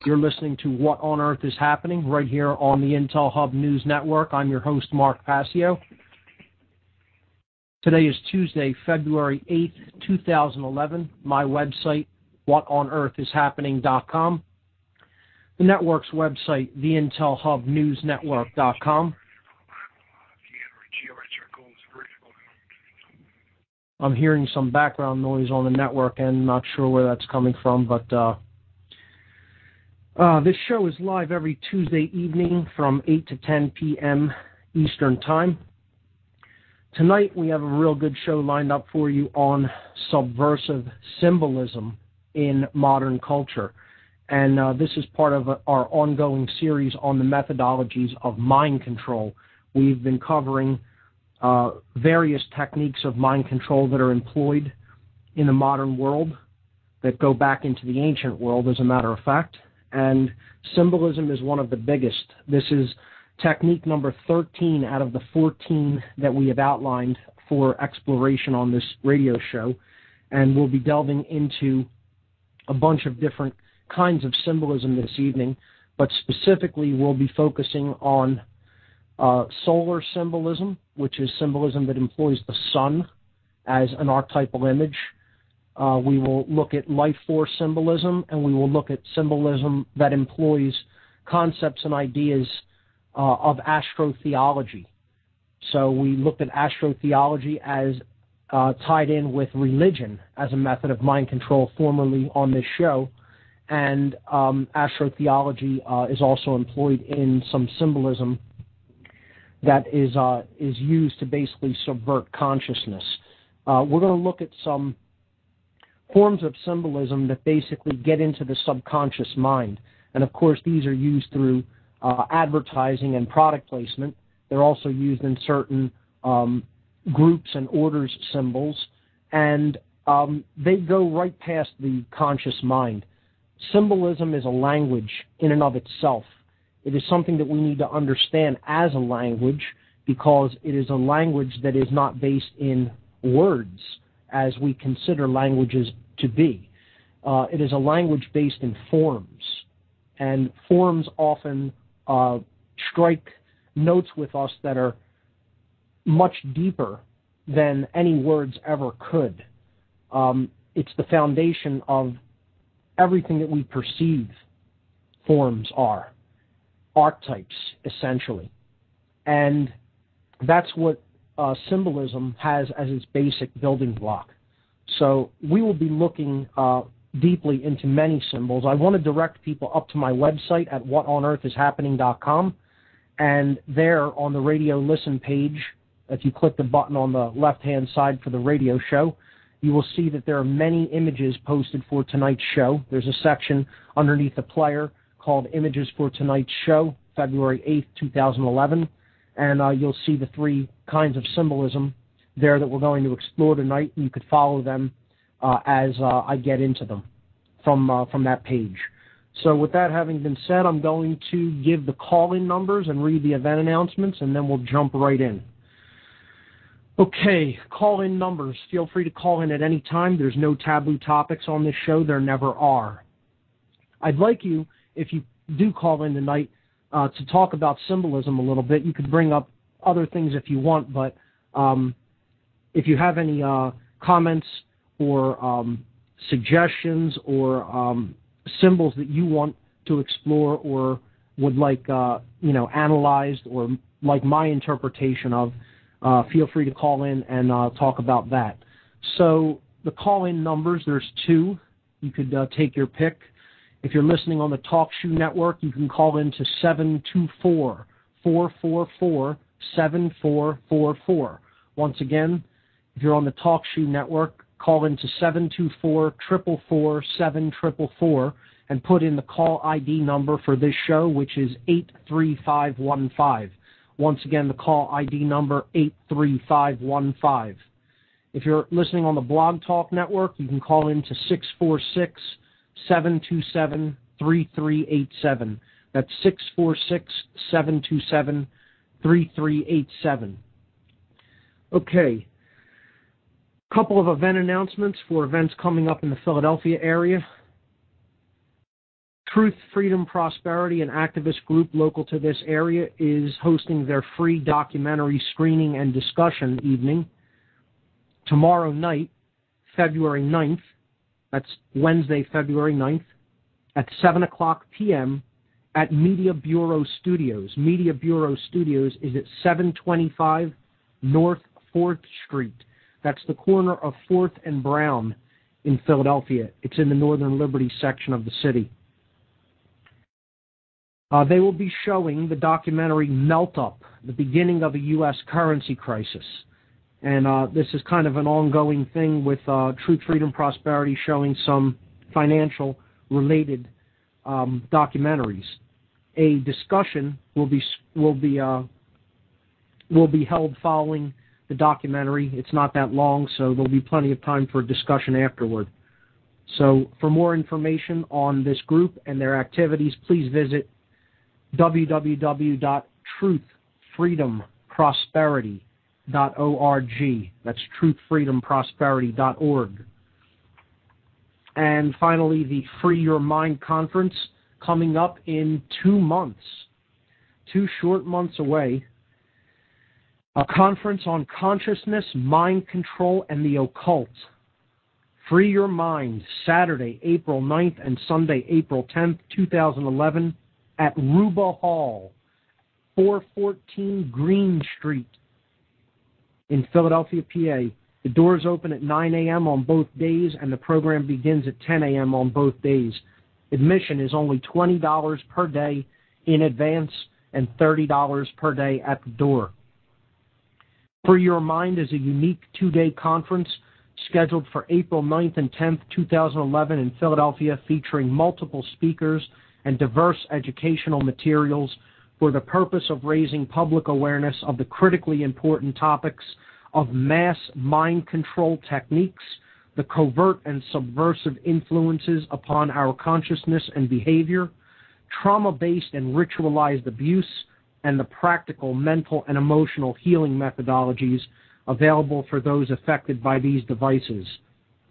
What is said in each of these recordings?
You're listening to What on Earth is Happening right here on the Intel Hub News Network. I'm your host, Mark PASSIO. Today is Tuesday, February 8th, 2011. My website, whatonearthishappening.com. The network's website, theintelhubnewsnetwork.com. I'm hearing some background noise on the network and not sure where that's coming from, but this show is live every Tuesday evening from 8 to 10 p.m. Eastern Time. Tonight we have a real good show lined up for you on subversive symbolism in modern culture. And this is part of our ongoing series on the methodologies of mind control. We've been covering various techniques of mind control that are employed in the modern world that go back into the ancient world, as a matter of fact. And symbolism is one of the biggest. This is technique number 13 out of the 14 that we have outlined for exploration on this radio show. And we'll be delving into a bunch of different kinds of symbolism this evening, but specifically we'll be focusing on solar symbolism, which is symbolism that employs the sun as an archetypal image. We will look at life force symbolism, and we will look at symbolism that employs concepts and ideas of astrotheology. So we looked at astrotheology as tied in with religion as a method of mind control formerly on this show, and astrotheology is also employed in some symbolism that is used to basically subvert consciousness. We're going to look at some forms of symbolism that basically get into the subconscious mind. And of course, these are used through advertising and product placement. They're also used in certain groups and orders symbols, and they go right past the conscious mind. Symbolism is a language in and of itself. It is something that we need to understand as a language because it is a language that is not based in words as we consider languages to be. It is a language based in forms, and forms often strike notes with us that are much deeper than any words ever could. It's the foundation of everything that we perceive. Forms are archetypes, essentially. And that's what symbolism has as its basic building block. So we will be looking deeply into many symbols. I want to direct people up to my website at whatonearthishappening.com. And there on the radio listen page, if you click the button on the left-hand side for the radio show, you will see that there are many images posted for tonight's show. There's a section underneath the player called Images for Tonight's Show, February 8th, 2011. And you'll see the three kinds of symbolism there that we're going to explore tonight. You could follow them as I get into them from that page. So with that having been said, I'm going to give the call-in numbers and read the event announcements, and then we'll jump right in. Okay, call-in numbers. Feel free to call in at any time. There's no taboo topics on this show. There never are. I'd like you, if you do call in tonight, to talk about symbolism a little bit. You could bring up other things if you want, but if you have any comments or suggestions or symbols that you want to explore or would like analyzed or like my interpretation of, feel free to call in and talk about that. So the call-in numbers, there's two. You could take your pick. If you're listening on the TalkShoe network, you can call in to 724-444-7444. Once again, if you're on the TalkShoe network, call in to 724-444-7444 and put in the call ID number for this show, which is 83515. Once again, the call ID number 83515. If you're listening on the Blog Talk network, you can call in to 646-727-3387. That's 646-727-3387. Okay. Couple of event announcements for events coming up in the Philadelphia area. Truth, Freedom, Prosperity, an activist group local to this area, is hosting their free documentary screening and discussion evening tomorrow night, February 9th. That's Wednesday, February 9th, at 7 o'clock p.m. at Media Bureau Studios. Media Bureau Studios is at 725 North 4th Street. That's the corner of 4th and Brown in Philadelphia. It's in the Northern Liberty section of the city. They will be showing the documentary Melt Up, the beginning of a U.S. currency crisis. And this is kind of an ongoing thing with Truth, Freedom, Prosperity showing some financial-related documentaries. A discussion will be held following the documentary. It's not that long, so there'll be plenty of time for a discussion afterward. So for more information on this group and their activities, please visit www.truthfreedomprosperity.org. That's truthfreedomprosperity.org. And finally, the Free Your Mind Conference coming up in 2 months, 2 short months away. A conference on consciousness, mind control, and the occult. Free Your Mind, Saturday, April 9th and Sunday, April 10th, 2011, at Ruba Hall, 414 Green Street in Philadelphia, PA. The doors open at 9 a.m. on both days, and the program begins at 10 a.m. on both days. Admission is only $20 per day in advance and $30 per day at the door. Free Your Mind is a unique 2-day conference scheduled for April 9th and 10th, 2011 in Philadelphia, featuring multiple speakers and diverse educational materials for the purpose of raising public awareness of the critically important topics of mass mind control techniques, the covert and subversive influences upon our consciousness and behavior, trauma-based and ritualized abuse, and the practical mental and emotional healing methodologies available for those affected by these devices.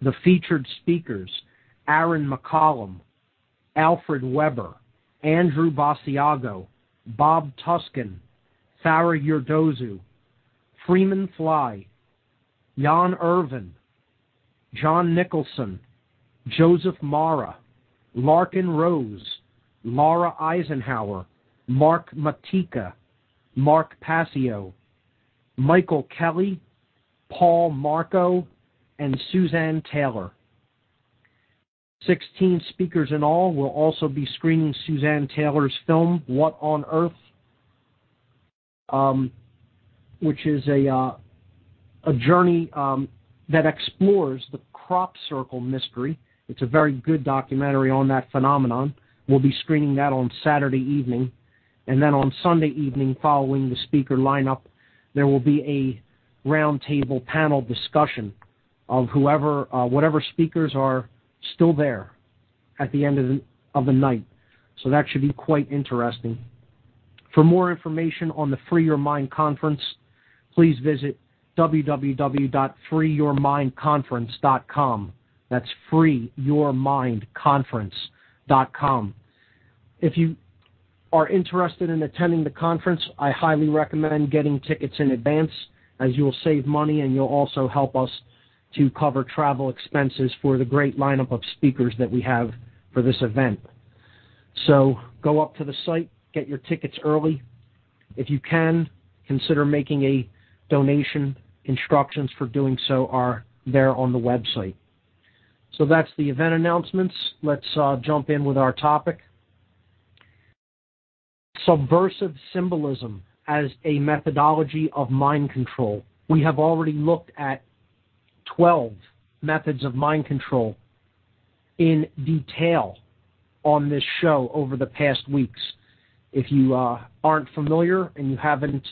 The featured speakers, Aaron McCollum, Alfred Weber, Andrew Basiago, Bob Tuskin, Farah Yurdozu, Freeman Fly, Jan Irvin, John Nicholson, Joseph Mara, Larkin Rose, Laura Eisenhower, Mark Matika, Mark Passio, Michael Kelly, Paul Marco, and Suzanne Taylor. 16 speakers in all will also be screening Suzanne Taylor's film, What on Earth, which is a journey that explores the crop circle mystery. It's a very good documentary on that phenomenon. We'll be screening that on Saturday evening. And then on Sunday evening, following the speaker lineup, there will be a roundtable panel discussion of whatever speakers are still there at the end of the night. So that should be quite interesting. For more information on the Free Your Mind Conference, please visit www.freeyourmindconference.com. That's freeyourmindconference.com. If you are interested in attending the conference, I highly recommend getting tickets in advance, as you'll save money and you'll also help us to cover travel expenses for the great lineup of speakers that we have for this event. So go up to the site, get your tickets early. If you can, consider making a donation. Instructions for doing so are there on the website. So that's the event announcements. Let's jump in with our topic. Subversive symbolism as a methodology of mind control. We have already looked at 12 methods of mind control in detail on this show over the past weeks. If you aren't familiar and you haven't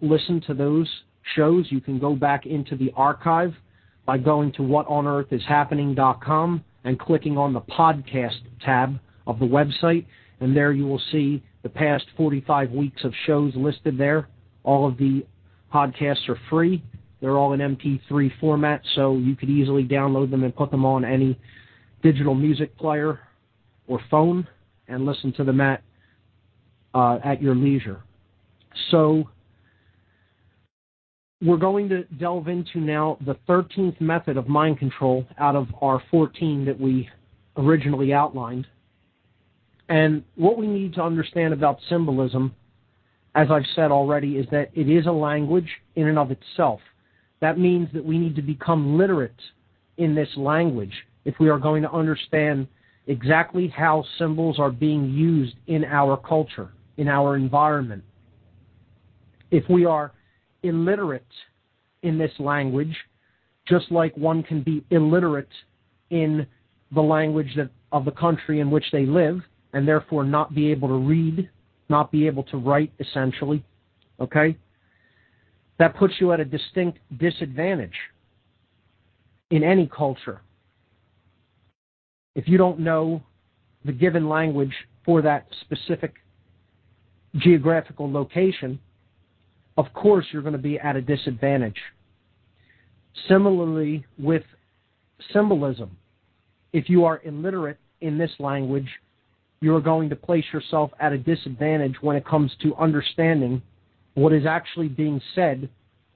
listened to those shows, you can go back into the archive by going to whatonearthishappening.com and clicking on the podcast tab of the website, and there you will see the past 45 weeks of shows listed there. All of the podcasts are free. They're all in MP3 format, so you could easily download them and put them on any digital music player or phone and listen to them at your leisure. So we're going to delve into now the 13th method of mind control out of our 14 that we originally outlined. And what we need to understand about symbolism, as I've said already, is that it is a language in and of itself. That means that we need to become literate in this language if we are going to understand exactly how symbols are being used in our culture, in our environment. If we are illiterate in this language, just like one can be illiterate in the language of the country in which they live, and therefore not be able to read, not be able to write, essentially, okay? That puts you at a distinct disadvantage in any culture. If you don't know the given language for that specific geographical location, of course you're going to be at a disadvantage. Similarly with symbolism, if you are illiterate in this language, you're going to place yourself at a disadvantage when it comes to understanding what is actually being said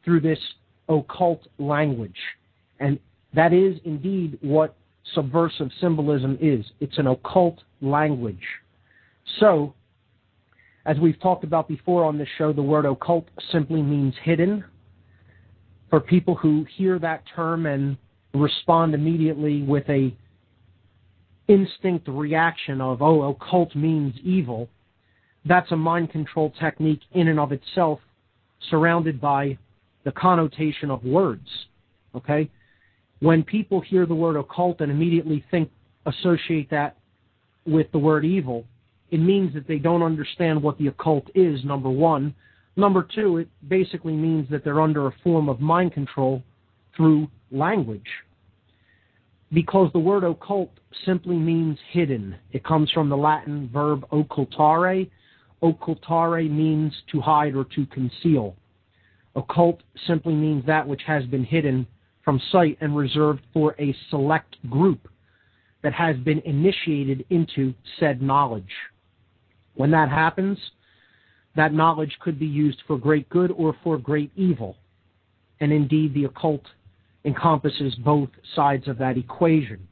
through this occult language. And that is indeed what subversive symbolism is. It's an occult language. So, as we've talked about before on this show, the word occult simply means hidden. For people who hear that term and respond immediately with a instinct reaction of, oh, occult means evil, that's a mind control technique in and of itself, surrounded by the connotation of words, okay? When people hear the word occult and immediately associate that with the word evil, it means that they don't understand what the occult is, number one. Number two, it basically means that they're under a form of mind control through language. Because the word occult simply means hidden. It comes from the Latin verb occultare. Occultare means to hide or to conceal. Occult simply means that which has been hidden from sight and reserved for a select group that has been initiated into said knowledge. When that happens, that knowledge could be used for great good or for great evil. And indeed, the occult encompasses both sides of that equation.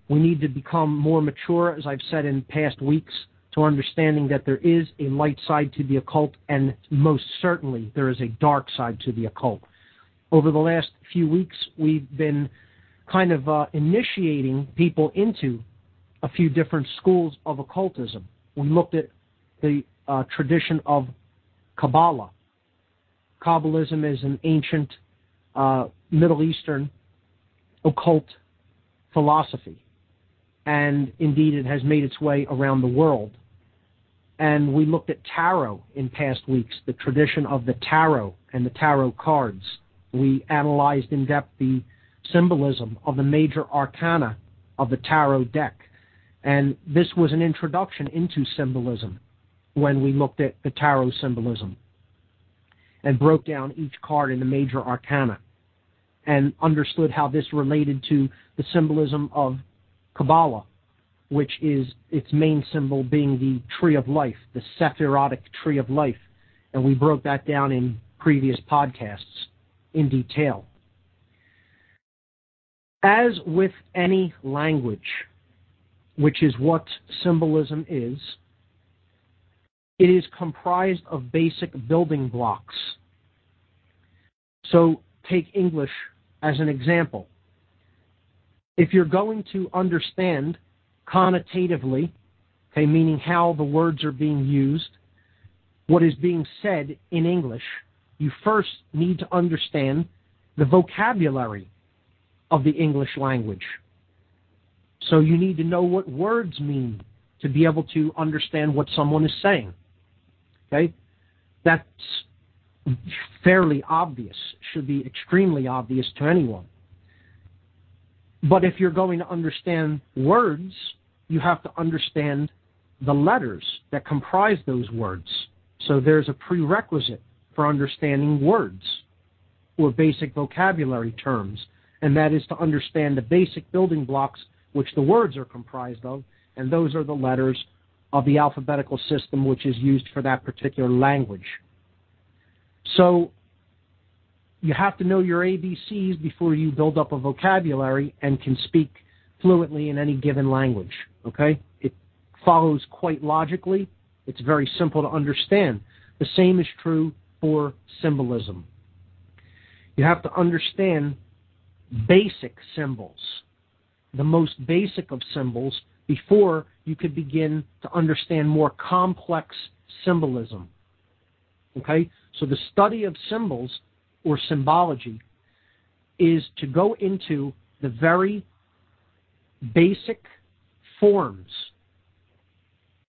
We need to become more mature, as I've said in past weeks, to understanding that there is a light side to the occult, and most certainly there is a dark side to the occult. Over the last few weeks, we've been kind of initiating people into a few different schools of occultism. We looked at the tradition of Kabbalah. Kabbalism is an ancient Middle Eastern occult philosophy, and indeed it has made its way around the world. And we looked at tarot in past weeks, the tradition of the tarot and the tarot cards. We analyzed in depth the symbolism of the major arcana of the tarot deck. And this was an introduction into symbolism when we looked at the tarot symbolism and broke down each card in the major arcana and understood how this related to the symbolism of Kabbalah, which is its main symbol being the tree of life, the Sephirotic tree of life. And we broke that down in previous podcasts in detail. As with any language, which is what symbolism is, it is comprised of basic building blocks. So take English as an example. If you're going to understand connotatively, okay, meaning how the words are being used, what is being said in English, you first need to understand the vocabulary of the English language. So you need to know what words mean to be able to understand what someone is saying. Okay? That's fairly obvious, should be extremely obvious to anyone. But if you're going to understand words, you have to understand the letters that comprise those words. So there's a prerequisite for understanding words or basic vocabulary terms, and that is to understand the basic building blocks which the words are comprised of, and those are the letters of the alphabetical system which is used for that particular language. So you have to know your ABCs before you build up a vocabulary and can speak fluently in any given language, okay? It follows quite logically. It's very simple to understand. The same is true for symbolism. You have to understand basic symbols, the most basic of symbols, before you could begin to understand more complex symbolism. Okay? So the study of symbols or symbology is to go into the very basic forms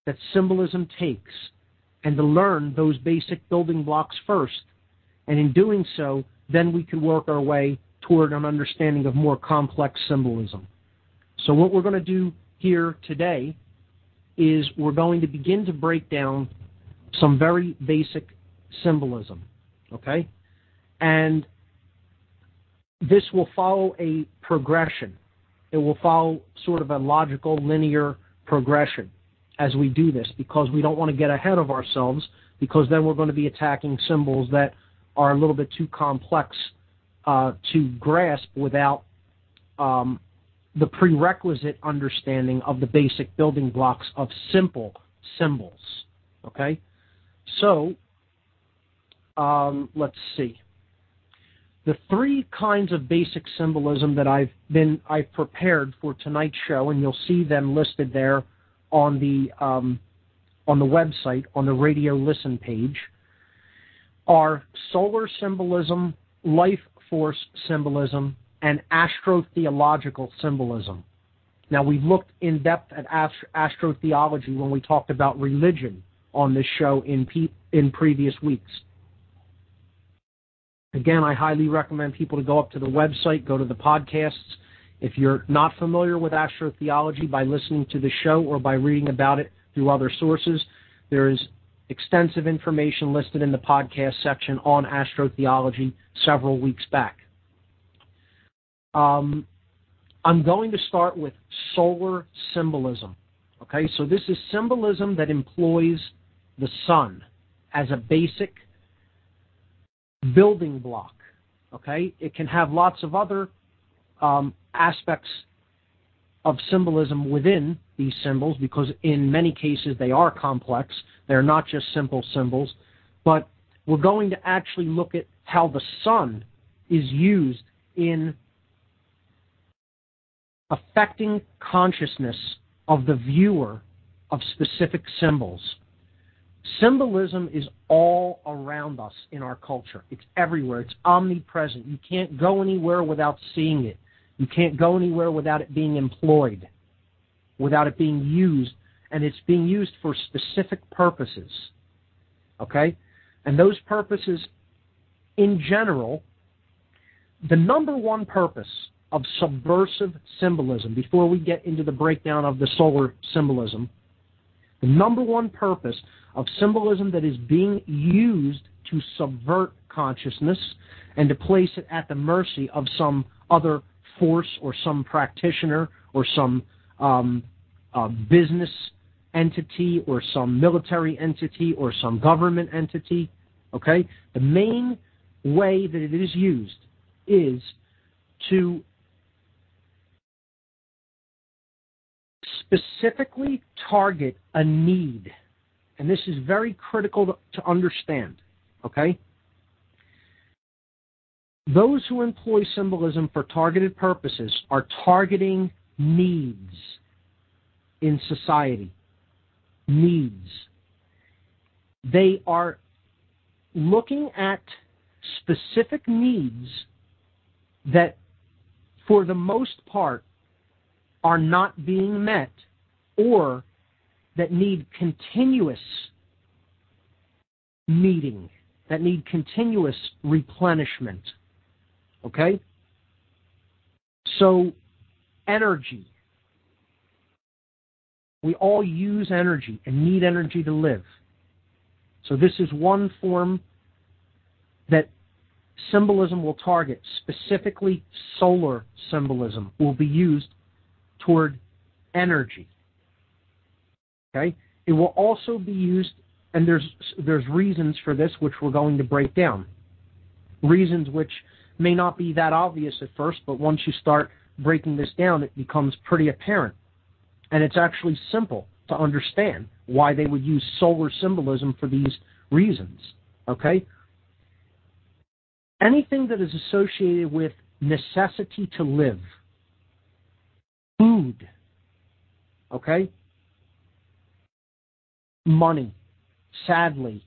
that symbolism takes and to learn those basic building blocks first. And in doing so, then we can work our way toward an understanding of more complex symbolism. So what we're going to do here today is we're going to begin to break down some very basic symbolism, okay? And this will follow a progression. It will follow sort of a logical, linear progression as we do this, because we don't want to get ahead of ourselves, because then we're going to be attacking symbols that are a little bit too complex to grasp without the prerequisite understanding of the basic building blocks of simple symbols. Okay? So, let's see. The three kinds of basic symbolism that I've prepared for tonight's show, and you'll see them listed there on the website, on the radio listen page, are solar symbolism, life force symbolism, and astrotheological symbolism. Now, we've looked in depth at astrotheology when we talked about religion on this show in previous weeks. Again, I highly recommend people to go up to the website, go to the podcasts. If you're not familiar with astrotheology, by listening to the show or by reading about it through other sources, there is extensive information listed in the podcast section on astrotheology several weeks back. I'm going to start with solar symbolism. Okay, so this is symbolism that employs the sun as a basic building block. Okay, it can have lots of other aspects of symbolism within these symbols, because in many cases they are complex. They're not just simple symbols. But we're going to actually look at how the sun is used in affecting consciousness of the viewer of specific symbols. Symbolism is all around us in our culture. It's everywhere. It's omnipresent. You can't go anywhere without seeing it. You can't go anywhere without it being employed, without it being used, and it's being used for specific purposes. Okay? And those purposes, in general, the number one purpose of subversive symbolism, before we get into the breakdown of the solar symbolism, the number one purpose of symbolism that is being used to subvert consciousness and to place it at the mercy of some other force or some practitioner or some business entity or some military entity or some government entity, okay? The main way that it is used is to specifically target a need. And this is very critical to understand, okay? Those who employ symbolism for targeted purposes are targeting needs in society. Needs. They are looking at specific needs that, for the most part, are not being met, or that need continuous meeting, that need continuous replenishment. Okay? So, energy. We all use energy and need energy to live. So this is one form that symbolism will target. Specifically, solar symbolism will be used toward energy. Okay? It will also be used, and there's reasons for this which we're going to break down. Reasons which may not be that obvious at first, but once you start breaking this down, it becomes pretty apparent. And it's actually simple to understand why they would use solar symbolism for these reasons. Okay? Anything that is associated with necessity to live, food, okay? Money, sadly,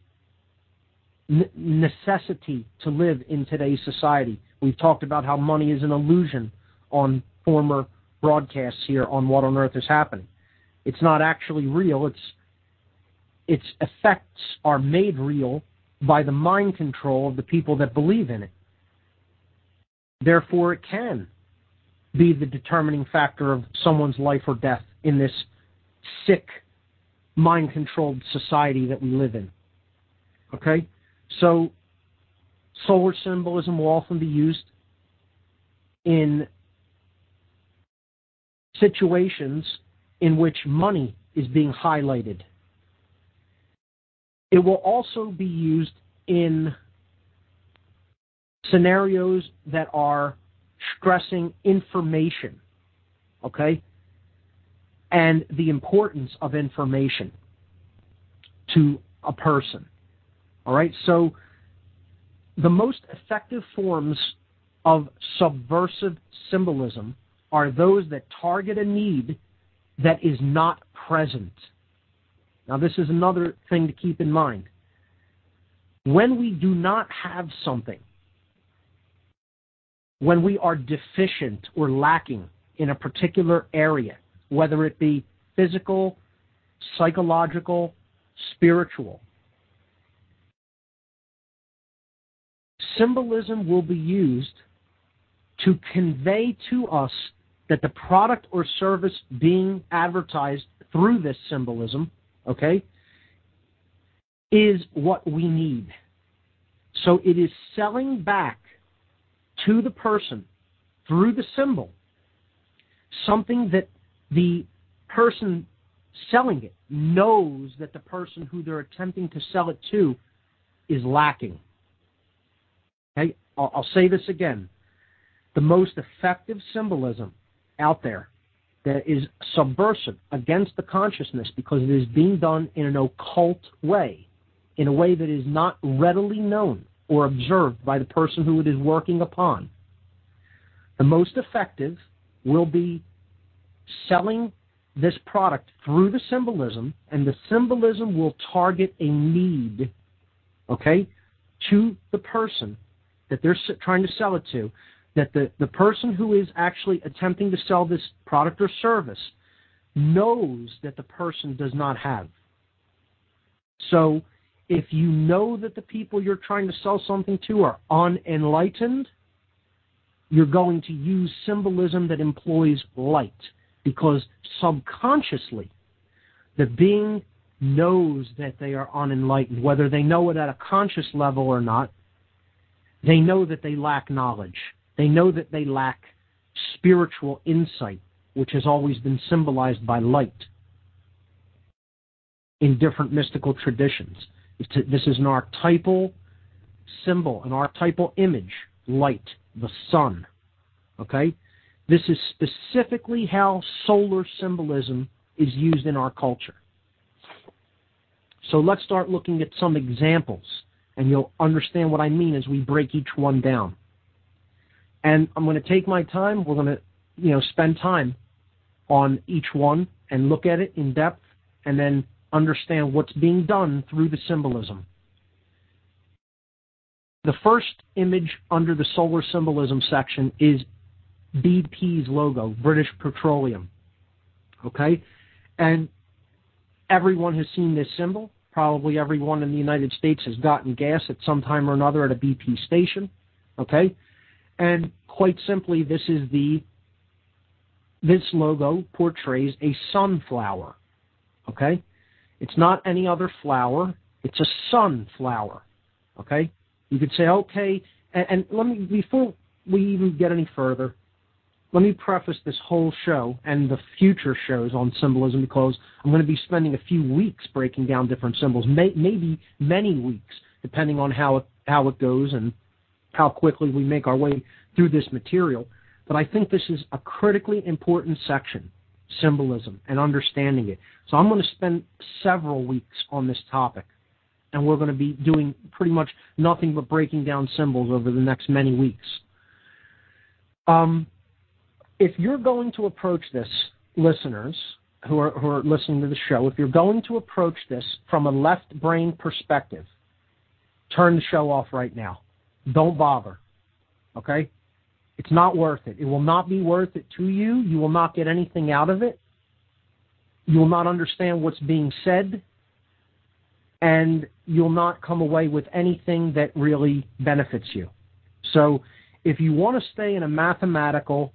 necessity to live in today's society. We've talked about how money is an illusion on former broadcasts here on What on Earth is Happening. It's not actually real. Its effects are made real by the mind control of the people that believe in it. Therefore, it can be the determining factor of someone's life or death in this sick, mind-controlled society that we live in. Okay? So, solar symbolism will often be used in situations in which money is being highlighted. It will also be used in scenarios that are stressing information, okay, and the importance of information to a person. All right, so the most effective forms of subversive symbolism are those that target a need that is not present. Now, this is another thing to keep in mind. When we do not have something, when we are deficient or lacking in a particular area, whether it be physical, psychological, spiritual, symbolism will be used to convey to us that the product or service being advertised through this symbolism, okay, is what we need. So it is selling back to the person through the symbol something that the person selling it knows that the person who they're attempting to sell it to is lacking. Okay, I'll say this again. The most effective symbolism out there that is subversive against the consciousness, because it is being done in an occult way, in a way that is not readily known or observed by the person who it is working upon. The most effective will be selling this product through the symbolism, and the symbolism will target a need, okay, to the person that they're trying to sell it to, that the person who is actually attempting to sell this product or service knows that the person does not have. So if you know that the people you're trying to sell something to are unenlightened, you're going to use symbolism that employs light, because subconsciously the being knows that they are unenlightened. Whether they know it at a conscious level or not, they know that they lack knowledge. They know that they lack spiritual insight, which has always been symbolized by light in different mystical traditions. This is an archetypal symbol, an archetypal image, light, the sun. Okay? This is specifically how solar symbolism is used in our culture. So let's start looking at some examples, and you'll understand what I mean as we break each one down. And I'm going to take my time. We're going to, spend time on each one and look at it in depth, and then understand what's being done through the symbolism. The first image under the solar symbolism section is BP's logo, British Petroleum. Okay? And everyone has seen this symbol. Probably everyone in the United States has gotten gas at some time or another at a BP station. Okay? And quite simply, this logo portrays a sunflower. Okay? It's not any other flower. It's a sunflower. Okay? You could say, okay, and let me, before we even get any further, let me preface this whole show and the future shows on symbolism because I'm going to be spending a few weeks breaking down different symbols, maybe many weeks, depending on how it goes and how quickly we make our way through this material. But I think this is a critically important section, symbolism, and understanding it. So I'm going to spend several weeks on this topic, and we're going to be doing pretty much nothing but breaking down symbols over the next many weeks. If you're going to approach this, listeners who are listening to the show, if you're going to approach this from a left brain perspective, turn the show off right now. Don't bother, okay? It's not worth it. It will not be worth it to you. You will not get anything out of it. You will not understand what's being said, and you'll not come away with anything that really benefits you. So if you want to stay in a mathematical,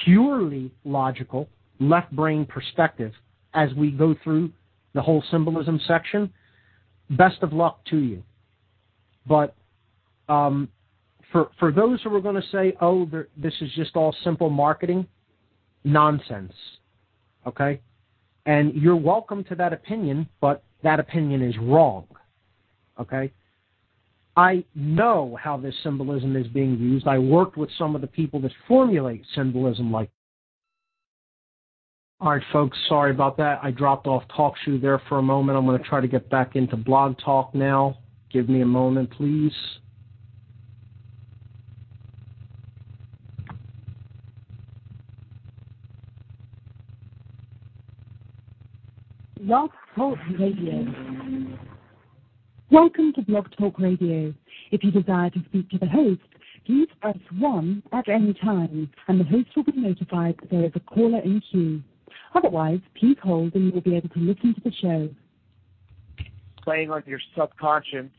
purely logical, left brain perspective as we go through the whole symbolism section, best of luck to you. But for those who are going to say, oh, this is just all simple marketing, nonsense, okay? And you're welcome to that opinion, but that opinion is wrong, okay? I know how this symbolism is being used. I worked with some of the people that formulate symbolism like. All right, folks, sorry about that. I dropped off TalkShoe there for a moment. I'm going to try to get back into Blog Talk now. Give me a moment, please. Blog Talk Radio. Welcome to Blog Talk Radio. If you desire to speak to the host, please press 1 at any time, and the host will be notified that there is a caller in queue. Otherwise, please hold and you will be able to listen to the show. Playing on your subconscious,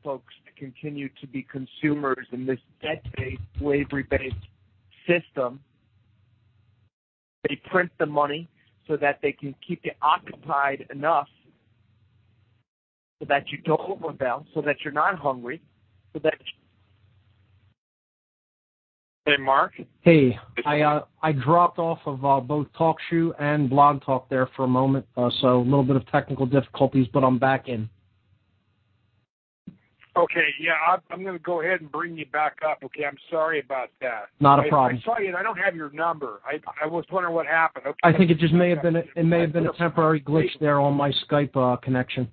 folks, to continue to be consumers in this debt-based, slavery-based system. They print the money so that they can keep you occupied enough so that you don't rebel, so that you're not hungry, so that Hey, Mark. Hey, I dropped off of both TalkShoe and Blog Talk there for a moment, so a little bit of technical difficulties, but I'm back in. Okay, yeah, I'm going to go ahead and bring you back up. Okay, I'm sorry about that. Not a problem. I saw you, and I don't have your number. I was wondering what happened. Okay. I think it just may have been a temporary glitch there on my Skype connection.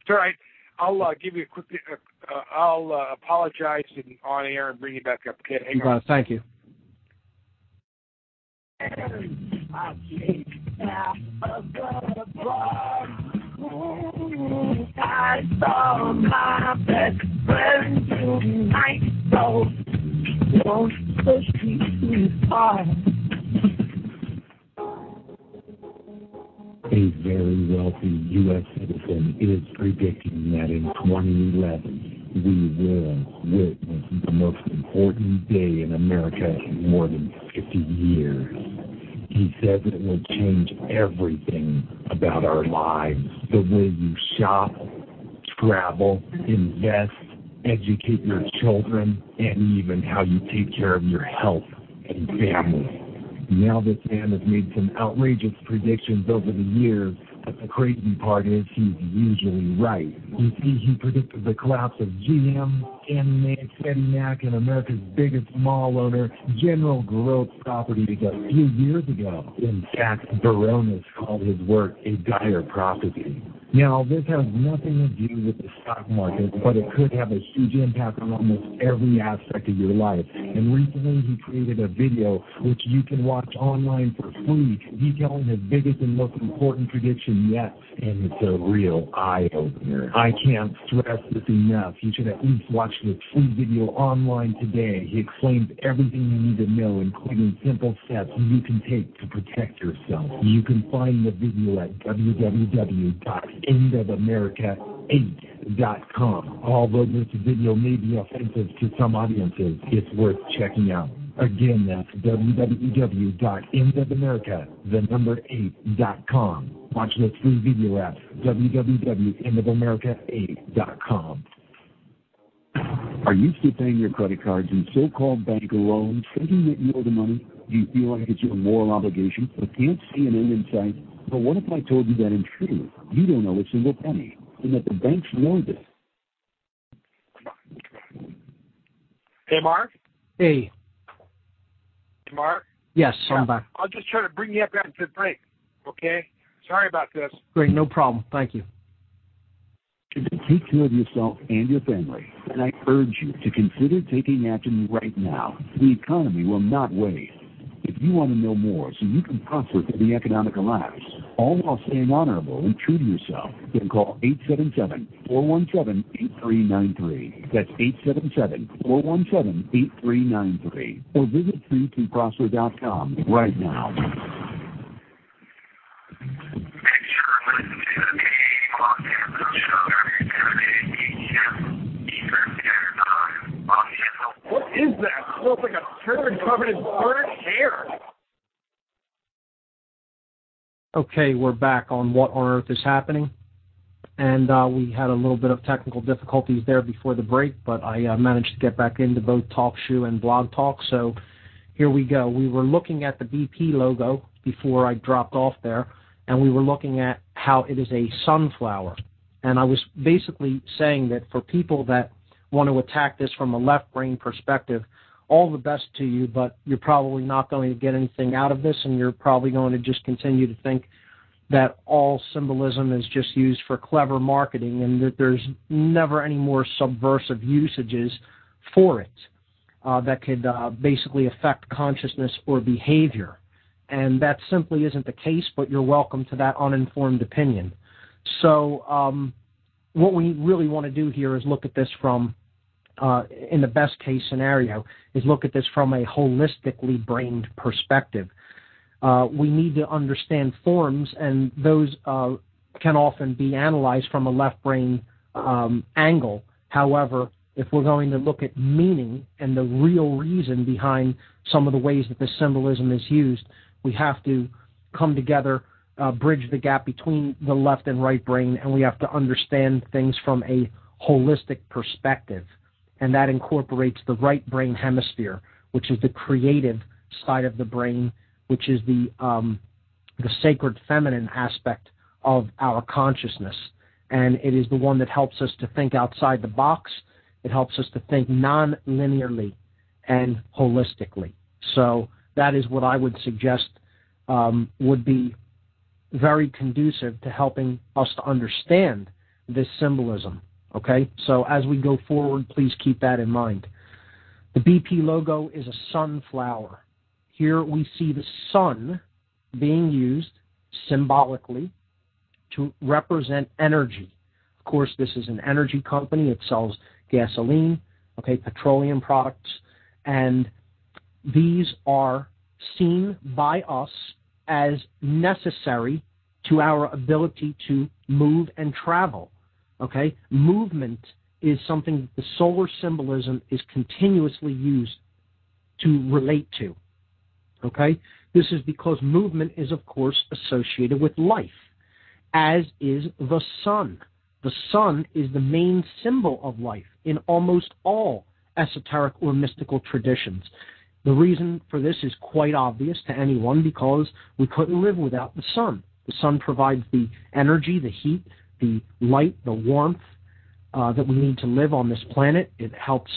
It's all right. I'll give you a quick. I'll apologize on air and bring you back up. Okay, hang on. Thank you. I saw my best friend tonight, so don't push me too far. A very wealthy U.S. citizen is predicting that in 2011 we will witness the most important day in America in more than 50 years. He says it will change everything about our lives. The way you shop, travel, invest, educate your children, and even how you take care of your health and family. Now this man has made some outrageous predictions over the years, but the crazy part is he's usually right. You see, he predicted the collapse of GM, Fannie Mae, Freddie Mac, and America's biggest mall owner, General Growth Properties, a few years ago. In fact, Baronis called his work a dire prophecy. Now, this has nothing to do with the stock market, but it could have a huge impact on almost every aspect of your life. And recently, he created a video which you can watch online for free, detailing his biggest and most important prediction yet. And it's a real eye-opener. I can't stress this enough. You should at least watch this free video online today. He explains everything you need to know, including simple steps you can take to protect yourself. You can find the video at www.endofamerica8.com. Although this video may be offensive to some audiences, it's worth checking out. Again, that's www.endofamerica8.com. Watch this free video at www.endofamerica8.com. Are you still paying your credit cards and so-called bank loans thinking that you owe the money? Do you feel like it's your moral obligation but can't see an end in sight? But what if I told you that in truth, you don't owe a single penny, and that the banks know this? Hey, Mark? Hey. Hey, Mark? Yes, I'm back. I'll just try to bring you up after the break, okay? Sorry about this. Great, no problem. Thank you. Take care of yourself and your family, and I urge you to consider taking action right now. The economy will not wait. If you want to know more so you can prosper through the economic collapse, all while staying honorable and true to yourself, then call 877-417-8393. That's 877-417-8393. Or visit freetoprosper.com right now. What is that? It smells like a turd covered in burnt hair. Okay, we're back on What on Earth is Happening. And we had a little bit of technical difficulties there before the break, but I managed to get back into both TalkShoe and Blog Talk. So here we go. We were looking at the BP logo before I dropped off there, and we were looking at how it is a sunflower. And I was basically saying that for people that want to attack this from a left-brain perspective, all the best to you, but you're probably not going to get anything out of this, and you're probably going to just continue to think that all symbolism is just used for clever marketing and that there's never any more subversive usages for it that could basically affect consciousness or behavior. And that simply isn't the case, but you're welcome to that uninformed opinion. So what we really want to do here is look at this from, in the best case scenario, is look at this from a holistically brained perspective. We need to understand forms, and those can often be analyzed from a left brain angle. However, if we're going to look at meaning and the real reason behind some of the ways that the symbolism is used, we have to come together, bridge the gap between the left and right brain, and we have to understand things from a holistic perspective. And that incorporates the right brain hemisphere, which is the creative side of the brain, which is the sacred feminine aspect of our consciousness. And it is the one that helps us to think outside the box. It helps us to think non-linearly and holistically. So that is what I would suggest would be very conducive to helping us to understand this symbolism. Okay? So as we go forward, please keep that in mind. The BP logo is a sunflower. Here we see the sun being used symbolically to represent energy. Of course, this is an energy company. It sells gasoline, petroleum products, and these are seen by us as necessary to our ability to move and travel. Movement is something that the solar symbolism is continuously used to relate to. This is because movement is, of course, associated with life, as is the sun. The sun is the main symbol of life in almost all esoteric or mystical traditions. The reason for this is quite obvious to anyone, because we couldn't live without the sun. The sun provides the energy, the heat, the light, the warmth that we need to live on this planet. It helps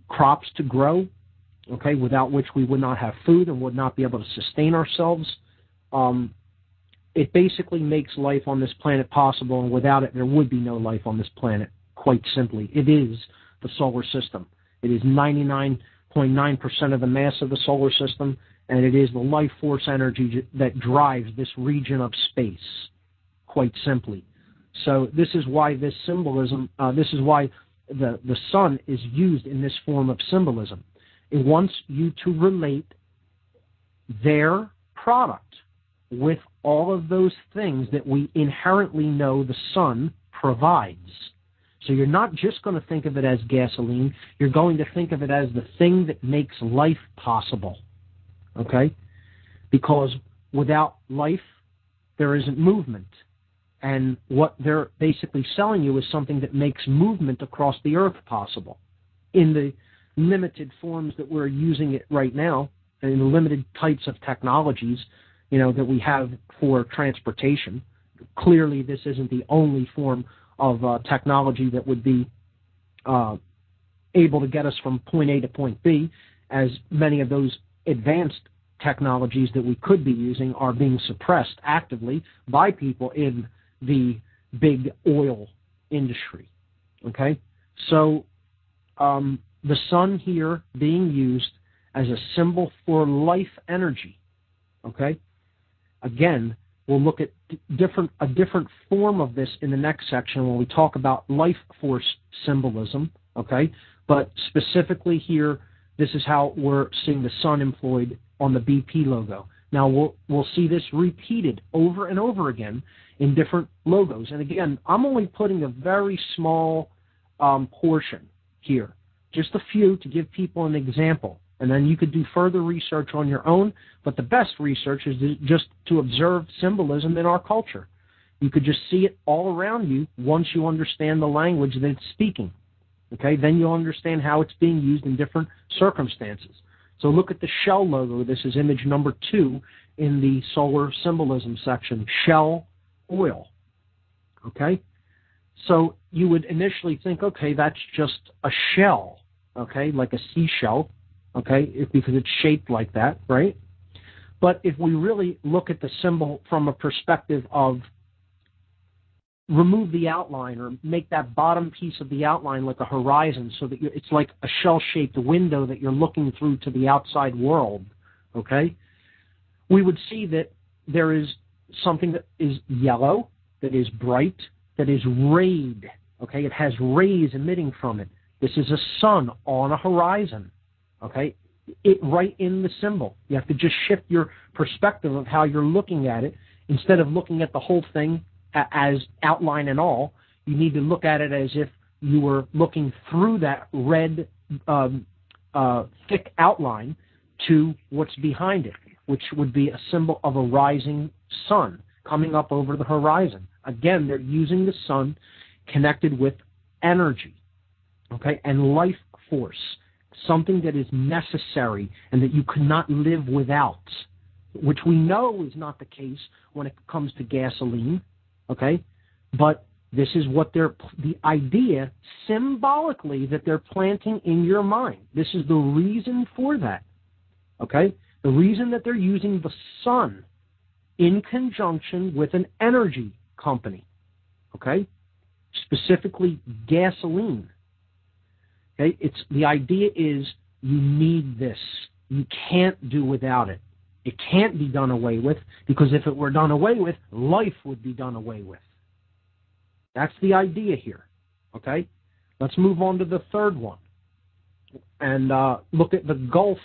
crops to grow, without which we would not have food and would not be able to sustain ourselves. It basically makes life on this planet possible, and without it, there would be no life on this planet, quite simply. It is the solar system. It is 99.9% of the mass of the solar system, and it is the life force energy that drives this region of space, quite simply. So this is why this symbolism, this is why the sun is used in this form of symbolism. It wants you to relate their product with all of those things that we inherently know the sun provides. So you're not just going to think of it as gasoline. You're going to think of it as the thing that makes life possible. Because without life, there isn't movement. And what they're basically selling you is something that makes movement across the earth possible. in the limited forms that we're using it right now, and in the limited types of technologies, that we have for transportation. Clearly, this isn't the only form of technology that would be able to get us from point A to point B, as many of those advanced technologies that we could be using are being suppressed actively by people in the big oil industry. Okay? So the sun here being used as a symbol for life energy. Okay? Again, we'll look at a different form of this in the next section when we talk about life force symbolism. Okay? But specifically here, this is how we're seeing the sun employed on the BP logo. Now, we'll see this repeated over and over again in different logos. And again, I'm only putting a very small portion here, just a few to give people an example. And then you could do further research on your own, but the best research is just to observe symbolism in our culture. You could just see it all around you once you understand the language that it's speaking. Okay, then you'll understand how it's being used in different circumstances. So look at the Shell logo. This is image number 2 in the solar symbolism section, Shell oil. Okay, so you would initially think, okay, that's just a shell, okay, like a seashell, okay, because it's shaped like that, right? But if we really look at the symbol from a perspective of remove the outline or make that bottom piece of the outline like a horizon so that it's like a shell-shaped window that you're looking through to the outside world, okay? We would see that there is something that is yellow, that is bright, that is rayed, okay? It has rays emitting from it. This is a sun on a horizon, okay? It right in the symbol. You have to just shift your perspective of how you're looking at it. Instead of looking at the whole thing as outline and all, you need to look at it as if you were looking through that red thick outline to what's behind it, which would be a symbol of a rising sun coming up over the horizon. Again, they're using the sun connected with energy, okay, and life force, something that is necessary and that you could not live without, which we know is not the case when it comes to gasoline. Okay, but this is what the idea symbolically that they're planting in your mind. This is the reason for that. Okay, the reason that they're using the sun in conjunction with an energy company. Okay, specifically gasoline. Okay, the idea is you need this. You can't do without it. It can't be done away with, because if it were done away with, life would be done away with. That's the idea here. Okay? Let's move on to the third one and look at the Gulf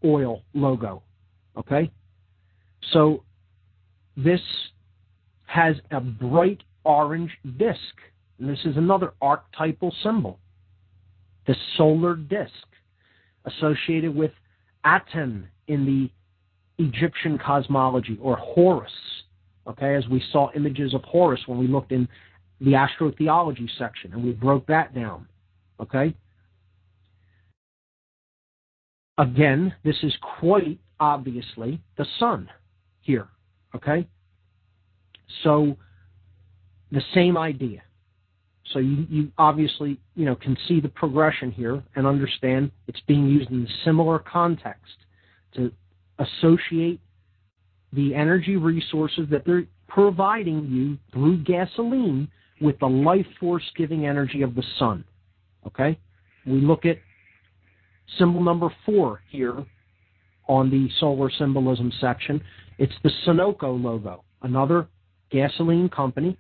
oil logo. Okay? So this has a bright orange disk. And this is another archetypal symbol. The solar disk associated with Aten in the Egyptian cosmology, or Horus, okay, as we saw images of Horus when we looked in the astrotheology section, and we broke that down, okay? Again, this is quite obviously the sun here, okay? So the same idea. So you obviously, can see the progression here and understand it's being used in a similar context to associate the energy resources that they're providing you through gasoline with the life force-giving energy of the sun. Okay? We look at symbol number 4 here on the solar symbolism section. It's the Sunoco logo, another gasoline company.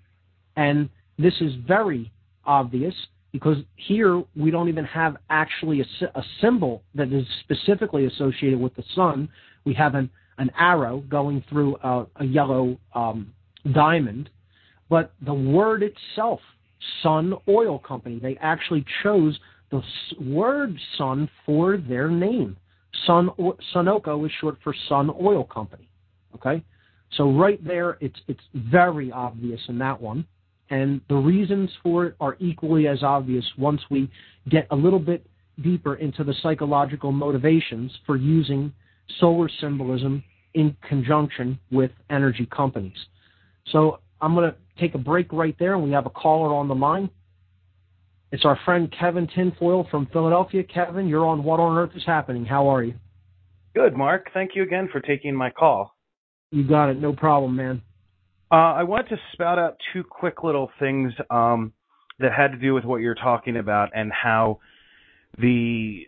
And this is very obvious because here we don't even have actually a symbol that is specifically associated with the sun. We have an arrow going through a yellow diamond. But the word itself, Sun Oil Company, they actually chose the word sun for their name. Sunoco is short for Sun Oil Company. Okay? So right there, it's very obvious in that one. And the reasons for it are equally as obvious once we get a little bit deeper into the psychological motivations for using solar symbolism in conjunction with energy companies. So I'm going to take a break right there, and we have a caller on the line. It's our friend Kevin Tinfoil from Philadelphia. Kevin, you're on What on Earth is Happening. How are you? Good, Mark. Thank you again for taking my call. You got it. No problem, man. I wanted to spout out two quick little things that had to do with what you're talking about and how the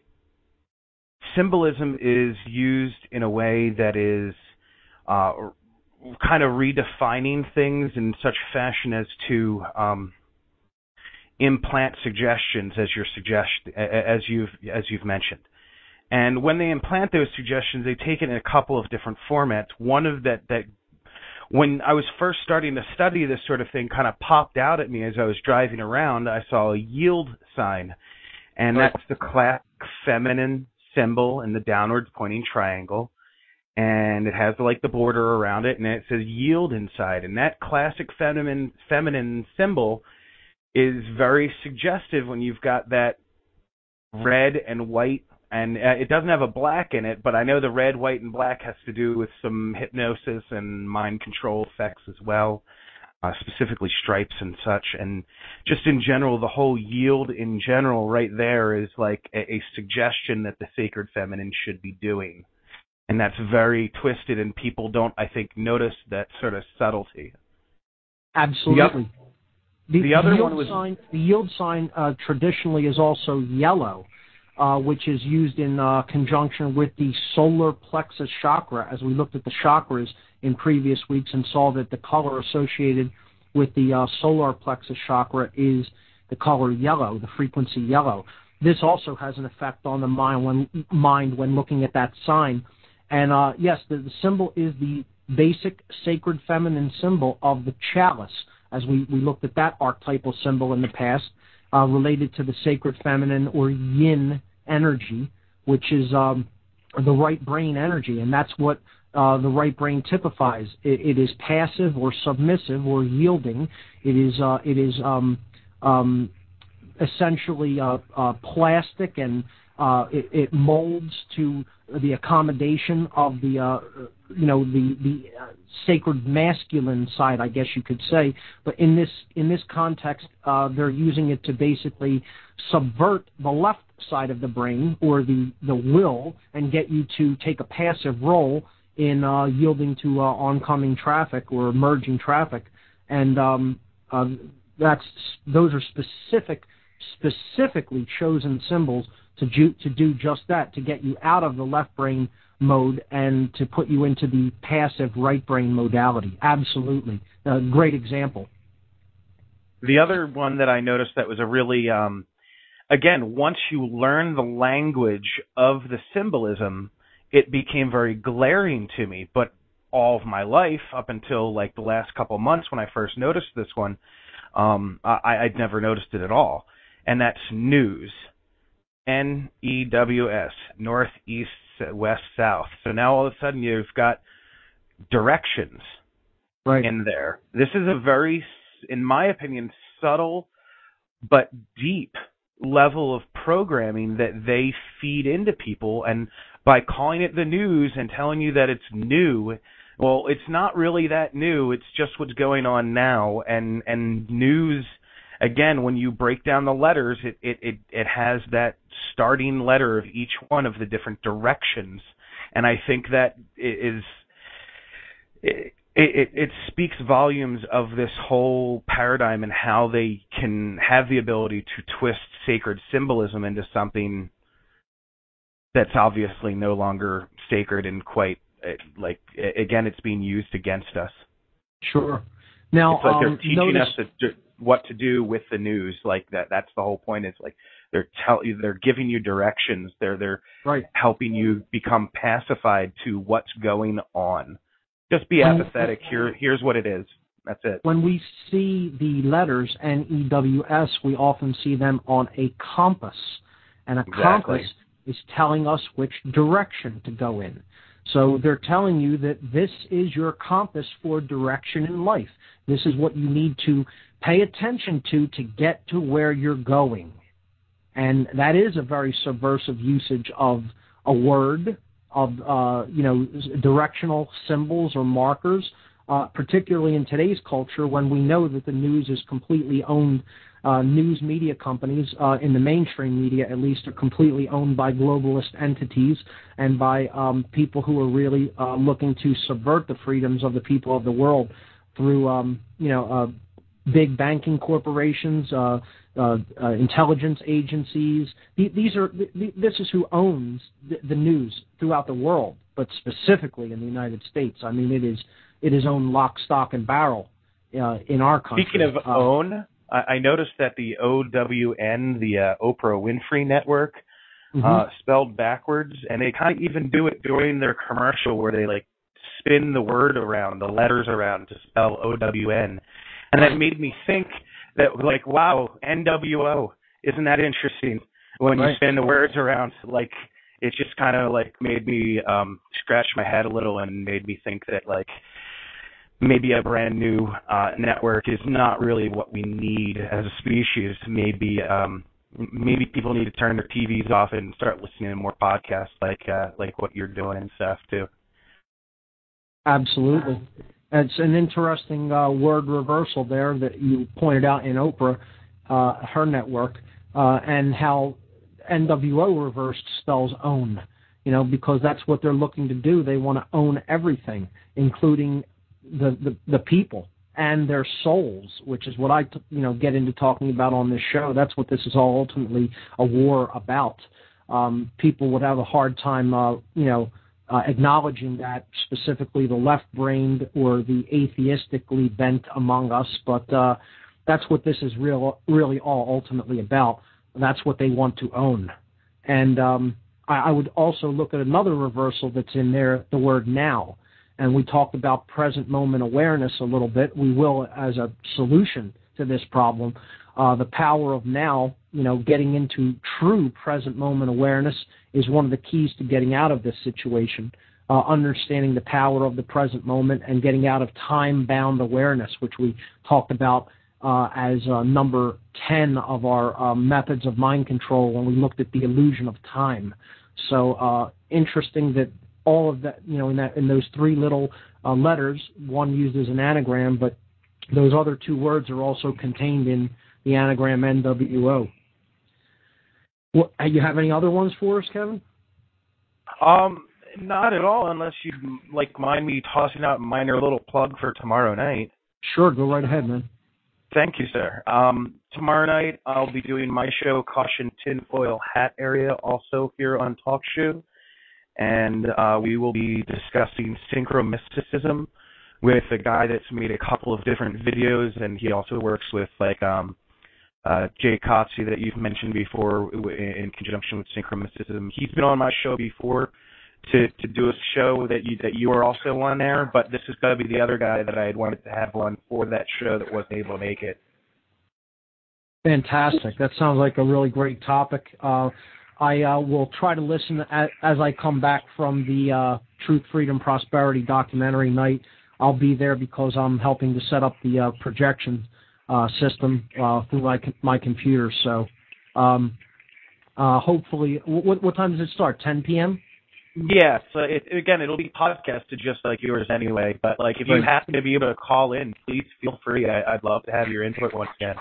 symbolism is used in a way that is kind of redefining things in such fashion as to implant suggestions, as you've mentioned. And when they implant those suggestions, they take it in a couple of different formats. One of that when I was first starting to study this sort of thing kind of popped out at me as I was driving around. I saw a yield sign, and that's the classic feminine symbol in the downwards pointing triangle. And it has like the border around it, and it says yield inside. And that classic feminine symbol is very suggestive when you've got that red and white. And it doesn't have a black in it, but I know the red, white, and black has to do with some hypnosis and mind control effects as well, specifically stripes and such. And just in general, the whole yield in general right there is like a suggestion that the sacred feminine should be doing. And that's very twisted, and people don't, I think, notice that sort of subtlety. Absolutely. The other one was... The yield sign traditionally is also yellow. Which is used in conjunction with the solar plexus chakra, as we looked at the chakras in previous weeks and saw that the color associated with the solar plexus chakra is the color yellow, the frequency yellow. This also has an effect on the mind when looking at that sign. And yes, the symbol is the basic sacred feminine symbol of the chalice, as we looked at that archetypal symbol in the past, related to the sacred feminine or yin energy, which is the right brain energy, and that's what the right brain typifies. It is passive or submissive or yielding. It is essentially plastic, and it molds to the accommodation of the sacred masculine side, I guess you could say. But in this context, they're using it to basically subvert the left side of the brain or the will and get you to take a passive role in yielding to oncoming traffic or emerging traffic. And those are specifically chosen symbols to do just that, to get you out of the left brain mode and to put you into the passive right brain modality. Absolutely. Great example. The other one that I noticed that was a really, again, once you learn the language of the symbolism, it became very glaring to me. But all of my life, up until like the last couple months when I first noticed this one, I'd never noticed it at all. And that's news. N-E-W-S, north, east, west, south. So now all of a sudden you've got directions in there. This is a very, in my opinion, subtle but deep level of programming that they feed into people. And by calling it the news and telling you that it's new, well, it's not really that new. It's just what's going on now. And news, again, when you break down the letters, it has that starting letter of each one of the different directions. And I think that it speaks volumes of this whole paradigm and how they can have the ability to twist sacred symbolism into something that's obviously no longer sacred and quite, like, again, it's being used against us. Sure. Now, it's like they're teaching us what to do with the news, like that. That's the whole point. It's like they're giving you directions. They're helping you become pacified to what's going on. Just be apathetic. Here's what it is. That's it. When we see the letters N-E-W-S, we often see them on a compass, and a compass is telling us which direction to go in. So they're telling you that this is your compass for direction in life. This is what you need to pay attention to get to where you're going. And that is a very subversive usage of a word, of directional symbols or markers, particularly in today's culture when we know that the news is completely owned. News media companies, in the mainstream media at least, are completely owned by globalist entities and by people who are really looking to subvert the freedoms of the people of the world through, big banking corporations, intelligence agencies. This is who owns the news throughout the world, but specifically in the United States. I mean, it is owned lock, stock, and barrel in our country. Speaking of own, I noticed that the OWN, the Oprah Winfrey Network, spelled backwards, and they kind of even do it during their commercial where they spin the word around, the letters around to spell OWN. And that made me think that, wow, NWO, isn't that interesting? When you spin the words around, it just kind of made me scratch my head a little and made me think that maybe a brand new network is not really what we need as a species. Maybe people need to turn their TVs off and start listening to more podcasts like what you're doing and stuff too. Absolutely. It's an interesting word reversal there that you pointed out in Oprah, her network, and how NWO reversed spells own, because that's what they're looking to do. They want to own everything, including the people and their souls, which is what I get into talking about on this show. That's what this is all ultimately a war about. People would have a hard time, acknowledging that, specifically the left-brained or the atheistically bent among us, but that's what this is really all ultimately about. That's what they want to own. And I would also look at another reversal that's in there, the word now. And we talked about present moment awareness a little bit. We will as a solution to this problem. The power of now, getting into true present moment awareness is one of the keys to getting out of this situation. Understanding the power of the present moment and getting out of time-bound awareness, which we talked about as number 10 of our methods of mind control when we looked at the illusion of time. So interesting that all of that, in those three little letters, one used as an anagram, but those other two words are also contained in the anagram NWO. You have any other ones for us, Kevin? Not at all, unless you'd mind me tossing out a minor little plug for tomorrow night. Sure, go right ahead, man. Thank you, sir. Tomorrow night I'll be doing my show, Caution Tinfoil Hat Area, also here on Talk Show. And we will be discussing synchromysticism with a guy that's made a couple of different videos, and he also works with Jay Kotze that you've mentioned before in conjunction with synchromysticism. He's been on my show before to do a show that you were also on there, but this is going to be the other guy that I had wanted to have on for that show that wasn't able to make it. Fantastic. That sounds like a really great topic. I will try to listen as I come back from the Truth, Freedom, Prosperity documentary night. I'll be there because I'm helping to set up the projection system through my computer. So hopefully, what time does it start? 10 p.m.? Yeah. So it'll be podcasted just like yours anyway. But if you happen to be able to call in, please feel free. I'd love to have your input once again.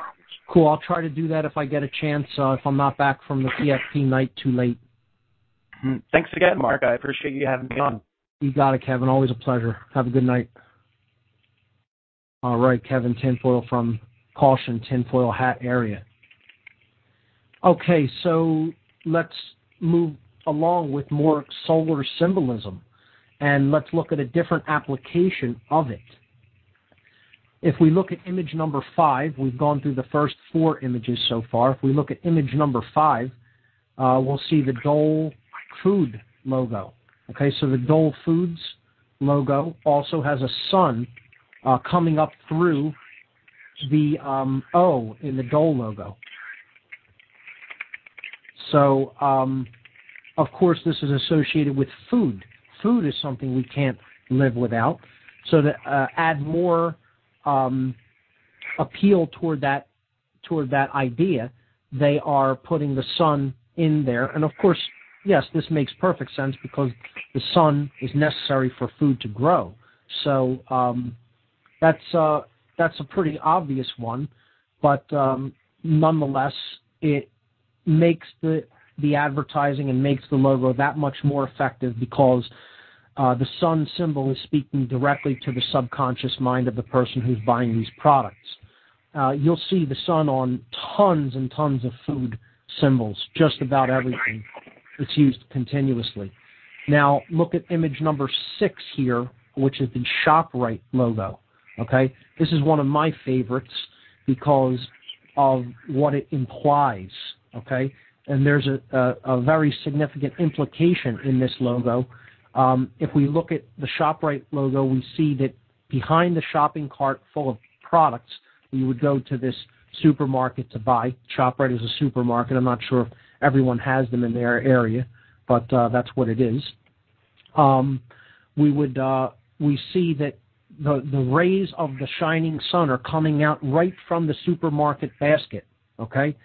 Cool. I'll try to do that if I get a chance, if I'm not back from the PFP night too late. Thanks again, Mark. I appreciate you having me on. You got it, Kevin. Always a pleasure. Have a good night. All right, Kevin Tinfoil from Caution Tinfoil Hat Area. Okay, so let's move along with more solar symbolism, and let's look at a different application of it. If we look at image number 5, we've gone through the first 4 images so far. If we look at image number 5, we'll see the Dole Food logo. Okay, so the Dole Foods logo also has a sun coming up through the O in the Dole logo. So, of course, this is associated with food. Food is something we can't live without. So to add more appeal toward that idea, they are putting the sun in there. And of course, yes, this makes perfect sense because the sun is necessary for food to grow. So that's a pretty obvious one, but nonetheless, it makes the advertising and makes the logo that much more effective because the sun symbol is speaking directly to the subconscious mind of the person who's buying these products. You'll see the sun on tons and tons of food symbols, just about everything. It's used continuously. Now, look at image number 6 here, which is the ShopRite logo. Okay, this is one of my favorites because of what it implies. Okay, and there's a very significant implication in this logo. If we look at the ShopRite logo, we see that behind the shopping cart full of products, you would go to this supermarket to buy. ShopRite is a supermarket. I'm not sure if everyone has them in their area, but that's what it is. We see that the rays of the shining sun are coming out right from the supermarket basket. Okay,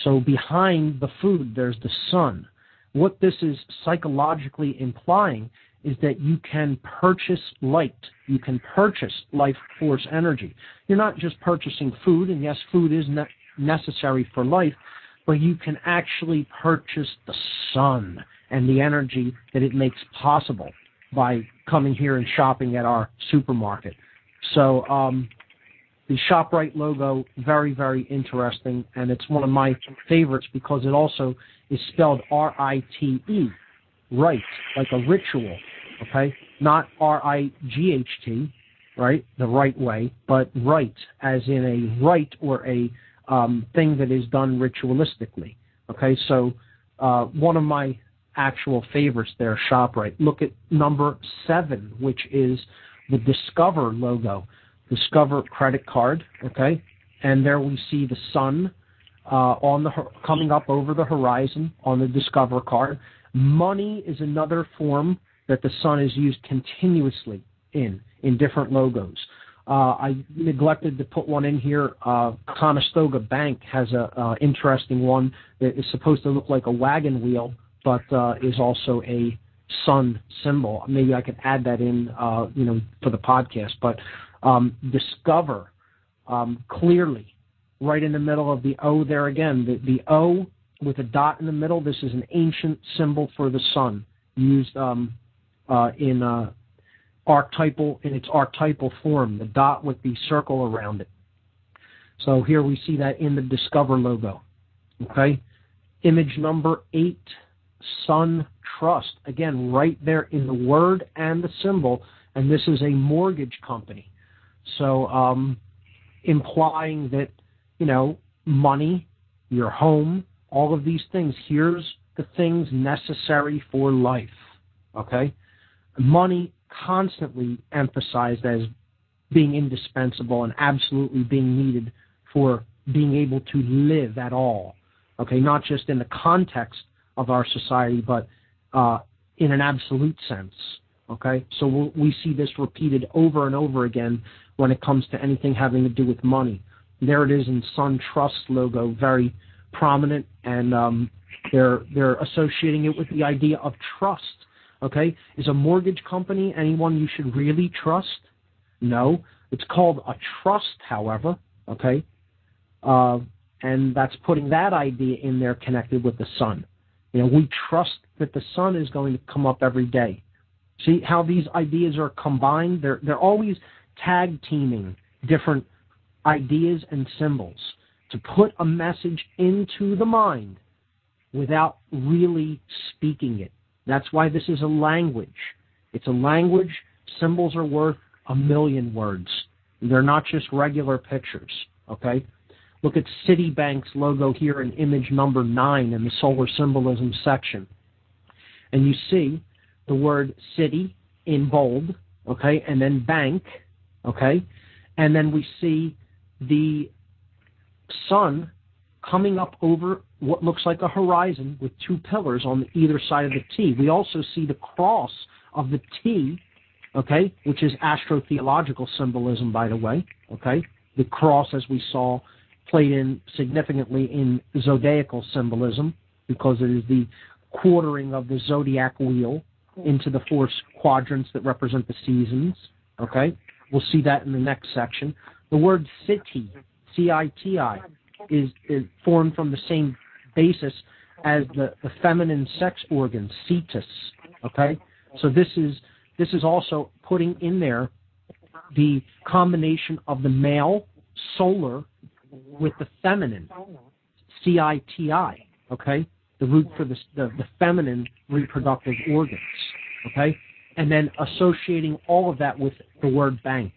so behind the food, there's the sun. What this is psychologically implying is that you can purchase light. You can purchase life force energy. You're not just purchasing food, and yes, food is necessary for life, but you can actually purchase the sun and the energy that it makes possible by coming here and shopping at our supermarket. So the ShopRite logo, very, very interesting, and it's one of my favorites because it also is spelled R-I-T-E, right, like a ritual, okay? Not R-I-G-H-T, right, the right way, but right, as in a rite or a thing that is done ritualistically, okay? So one of my actual favorites there, ShopRite. Look at number 7, which is the Discover logo. Discover credit card, okay? And there we see the sun coming up over the horizon on the Discover card. Money is another form that the sun is used continuously in different logos. I neglected to put one in here. Conestoga Bank has a interesting one that is supposed to look like a wagon wheel, but is also a sun symbol. Maybe I could add that in, for the podcast. But Discover, clearly, right in the middle of the O there again. The O with a dot in the middle, this is an ancient symbol for the sun, used in its archetypal form, the dot with the circle around it. So here we see that in the Discover logo. Okay? Image number 8, Sun Trust. Again, right there in the word and the symbol, and this is a mortgage company. So implying that, money, your home, all of these things, here's the things necessary for life, okay? Money constantly emphasized as being indispensable and absolutely being needed for being able to live at all, okay? Not just in the context of our society, but in an absolute sense, okay? So we see this repeated over and over again when it comes to anything having to do with money. There it is in Sun Trust logo, very prominent, and they're associating it with the idea of trust, okay? Is a mortgage company anyone you should really trust? No. It's called a trust, however, okay? And that's putting that idea in there connected with the sun. We trust that the sun is going to come up every day. See how these ideas are combined? They're always tag teaming different ideas and symbols to put a message into the mind without really speaking it. That's why this is a language. It's a language. Symbols are worth 1,000,000 words. They're not just regular pictures, okay? Look at Citibank's logo here in image number 9 in the solar symbolism section. And you see the word city in bold, okay, and then bank, okay? And then we see the sun coming up over what looks like a horizon with 2 pillars on either side of the T. We also see the cross of the T, okay, which is astrotheological symbolism, by the way, okay? The cross, as we saw, played in significantly in zodiacal symbolism because it is the quartering of the zodiac wheel into the four quadrants that represent the seasons. Okay? We'll see that in the next section. The word citi, C-I-T-I, is formed from the same basis as the feminine sex organ, cetus. Okay? So this is also putting in there the combination of the male, solar, with the feminine, C-I-T-I, okay? The root for the feminine reproductive organs, okay? And then associating all of that with the word bank.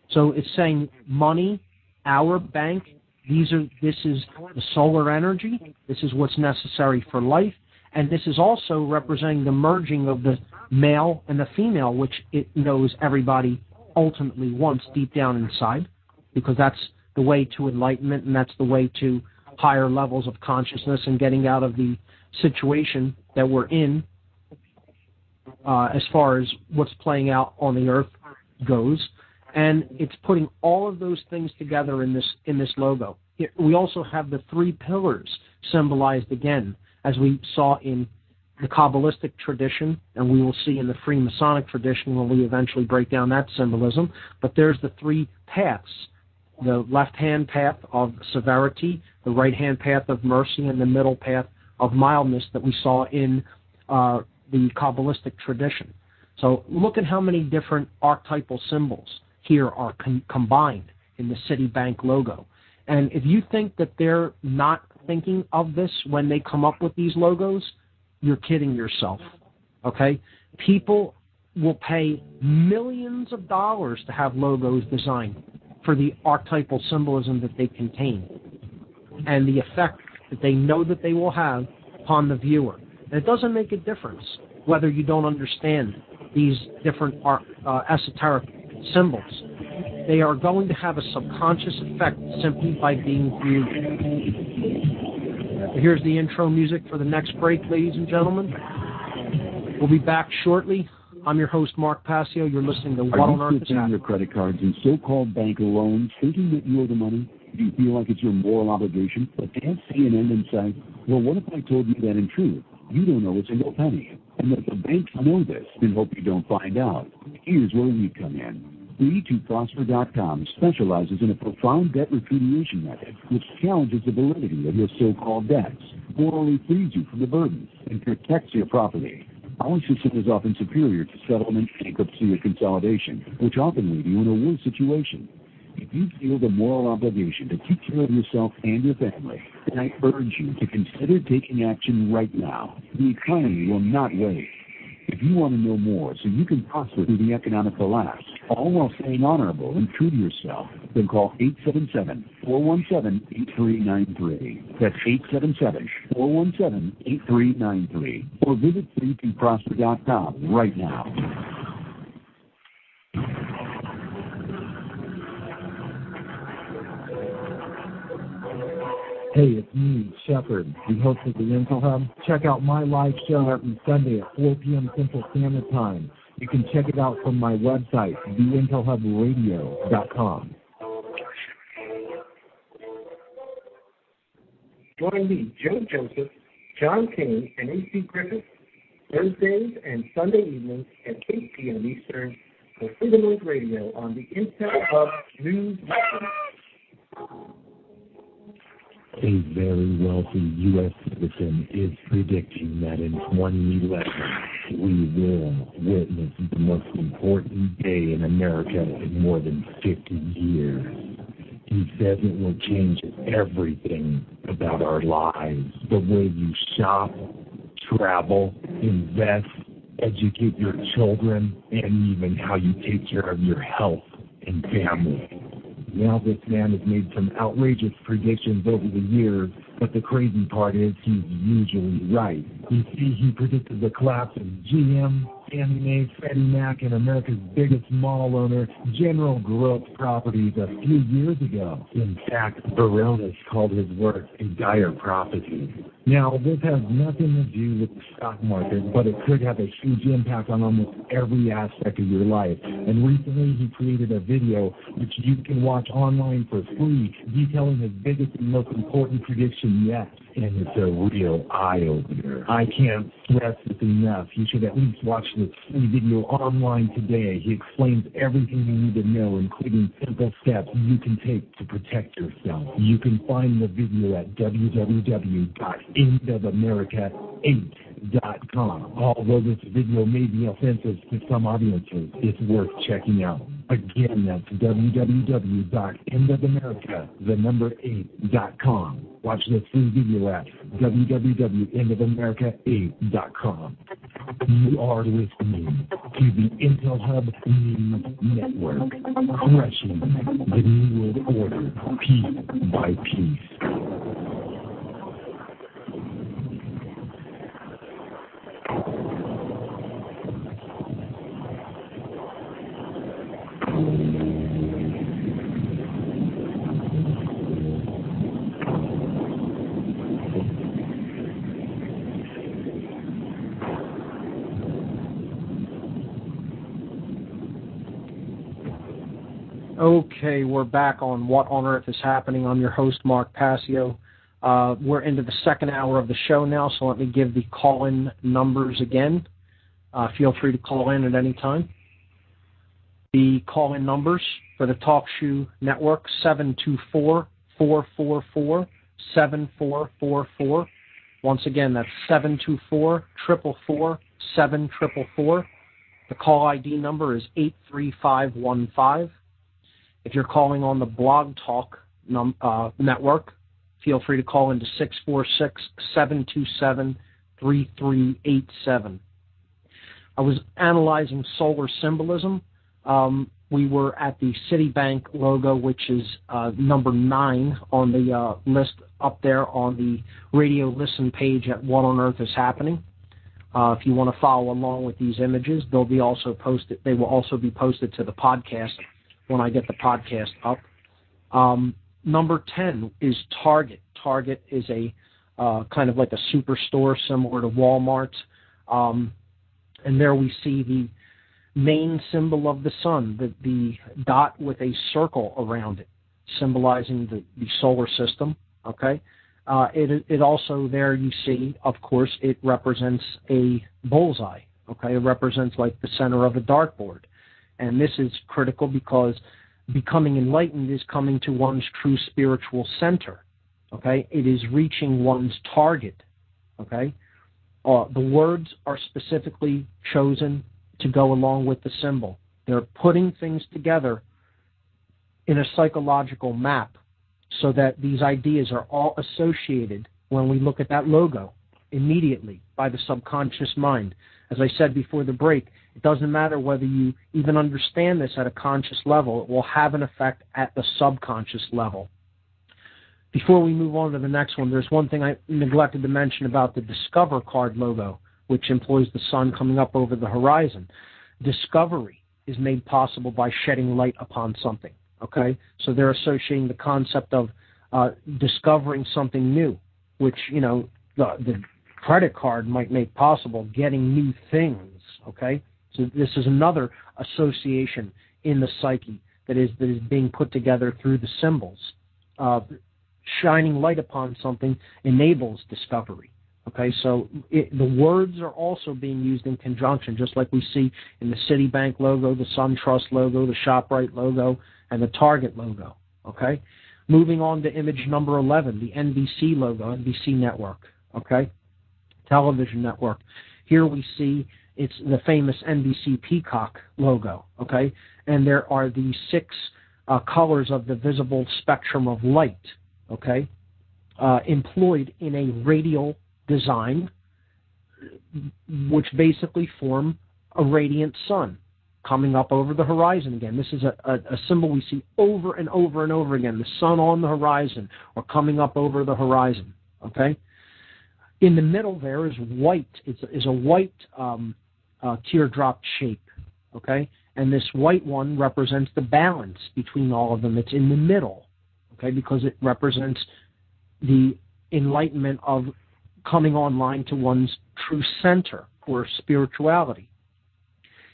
So it's saying money, our bank, this is the solar energy, this is what's necessary for life, and this is also representing the merging of the male and the female, which it knows everybody ultimately wants deep down inside, because that's the way to enlightenment and that's the way to higher levels of consciousness and getting out of the situation that we're in as far as what's playing out on the earth goes. And it's putting all of those things together in this logo. We also have the three pillars symbolized again, as we saw in the Kabbalistic tradition, and we will see in the Freemasonic tradition when we eventually break down that symbolism. But there's the three paths: the left-hand path of severity, the right-hand path of mercy, and the middle path of mildness that we saw in the Kabbalistic tradition. So look at how many different archetypal symbols here are combined in the Citibank logo. And if you think that they're not thinking of this when they come up with these logos, you're kidding yourself, okay? People will pay millions of dollars to have logos designed for the archetypal symbolism that they contain and the effect that they know that they will have upon the viewer. And it doesn't make a difference whether you don't understand these different esoteric symbols. They are going to have a subconscious effect simply by being viewed. Here's the intro music for the next break, ladies and gentlemen. We'll be back shortly. I'm your host, Mark Passio. You're listening to What on Earth is Happening? Are you your credit cards and so-called bank loans thinking that you owe the money? Do you feel like it's your moral obligation, but can't see an end in sight? Well, what if I told you that in truth, you don't owe a single penny, and that the banks know this and hope you don't find out? Here's where we come in. Free2Prosper.com specializes in a profound debt repudiation method which challenges the validity of your so-called debts, morally frees you from the burdens, and protects your property. Our system is often superior to settlement, bankruptcy, or consolidation, which often leave you in a worse situation. If you feel the moral obligation to take care of yourself and your family, then I urge you to consider taking action right now. The economy will not wait. If you want to know more so you can prosper through the economic collapse, all while staying honorable and true to yourself, then call 877-417-8393. That's 877-417-8393. Or visit free2prosper.com right now. Hey, it's me, Shepard, the host of the Intel Hub. Check out my live show every Sunday at 4 p.m. Central Standard Time. You can check it out from my website, theintelhubradio.com. Join me, Joe Joseph, John King, and A.C. Griffith, Thursdays and Sunday evenings at 8 p.m. Eastern for Freedom Link Radio on the Intel Hub News Network. A very wealthy U.S. citizen is predicting that in 2011 we will witness the most important day in America in more than 50 years. He says it will change everything about our lives, the way you shop, travel, invest, educate your children, and even how you take care of your health and family. Now this man has made some outrageous predictions over the years, but the crazy part is he's usually right. You see, he predicted the collapse of GM, Fannie Mae, Freddie Mac, and America's biggest mall owner, General Growth Properties, a few years ago. In fact, Baronis called his work a dire prophecy. Now, this has nothing to do with the stock market, but it could have a huge impact on almost every aspect of your life. And recently, he created a video which you can watch online for free, detailing his biggest and most important prediction yet. And it's a real eye-opener. I can't stress this enough. You should at least watch this free video online today. He explains everything you need to know, including simple steps you can take to protect yourself. You can find the video at www.endofamerica8.com. Although this video may be offensive to some audiences, it's worth checking out. Again, that's www.endofamerica8.com. Watch this free video at www.endofamerica8.com. You are listening to the Intel Hub News Network, crushing the New World Order piece by piece. Okay, we're back on What on Earth is Happening. I'm your host, Mark Passio. We're into the second hour of the show now, so let me give the call-in numbers again. Feel free to call in at any time. The call-in numbers for the Talk Shoe Network, 724-444-7444. Once again, that's 724-444-7444. The call ID number is 83515. If you're calling on the Blog Talk network, feel free to call into 646-727-3387. I was analyzing solar symbolism. We were at the Citibank logo, which is number 9 on the list up there on the radio listen page at What on Earth is Happening. If you want to follow along with these images, they'll be also posted. They will also be posted to the podcast when I get the podcast up. Number 10 is Target. Target is a kind of like a superstore similar to Walmart. And there we see the main symbol of the sun, the dot with a circle around it, symbolizing the solar system. Okay. It also, there you see, of course, it represents a bullseye. Okay. It represents like the center of a dartboard. And this is critical because becoming enlightened is coming to one's true spiritual center. Okay? It is reaching one's target. Okay? The words are specifically chosen to go along with the symbol. They're putting things together in a psychological map so that these ideas are all associated when we look at that logo immediately by the subconscious mind. As I said before the break, it doesn't matter whether you even understand this at a conscious level. It will have an effect at the subconscious level. Before we move on to the next one, there's one thing I neglected to mention about the Discover card logo, which employs the sun coming up over the horizon. Discovery is made possible by shedding light upon something. Okay? So they're associating the concept of discovering something new, which, you know, the credit card might make possible, getting new things. Okay? So this is another association in the psyche that is being put together through the symbols. Shining light upon something enables discovery. Okay, so the words are also being used in conjunction, just like we see in the Citibank logo, the SunTrust logo, the ShopRite logo, and the Target logo. Okay, moving on to image number 11, the NBC logo, NBC network. Okay, television network. Here we see it's the famous NBC Peacock logo. Okay, and there are the 6 colors of the visible spectrum of light. Okay, employed in a radial design, which basically form a radiant sun coming up over the horizon again. This is a symbol we see over and over and over again, the sun on the horizon or coming up over the horizon. Okay, in the middle there is white. It's a white teardrop shape. Okay, and this white one represents the balance between all of them. It's in the middle. Okay, because it represents the enlightenment of coming online to one's true center or spirituality.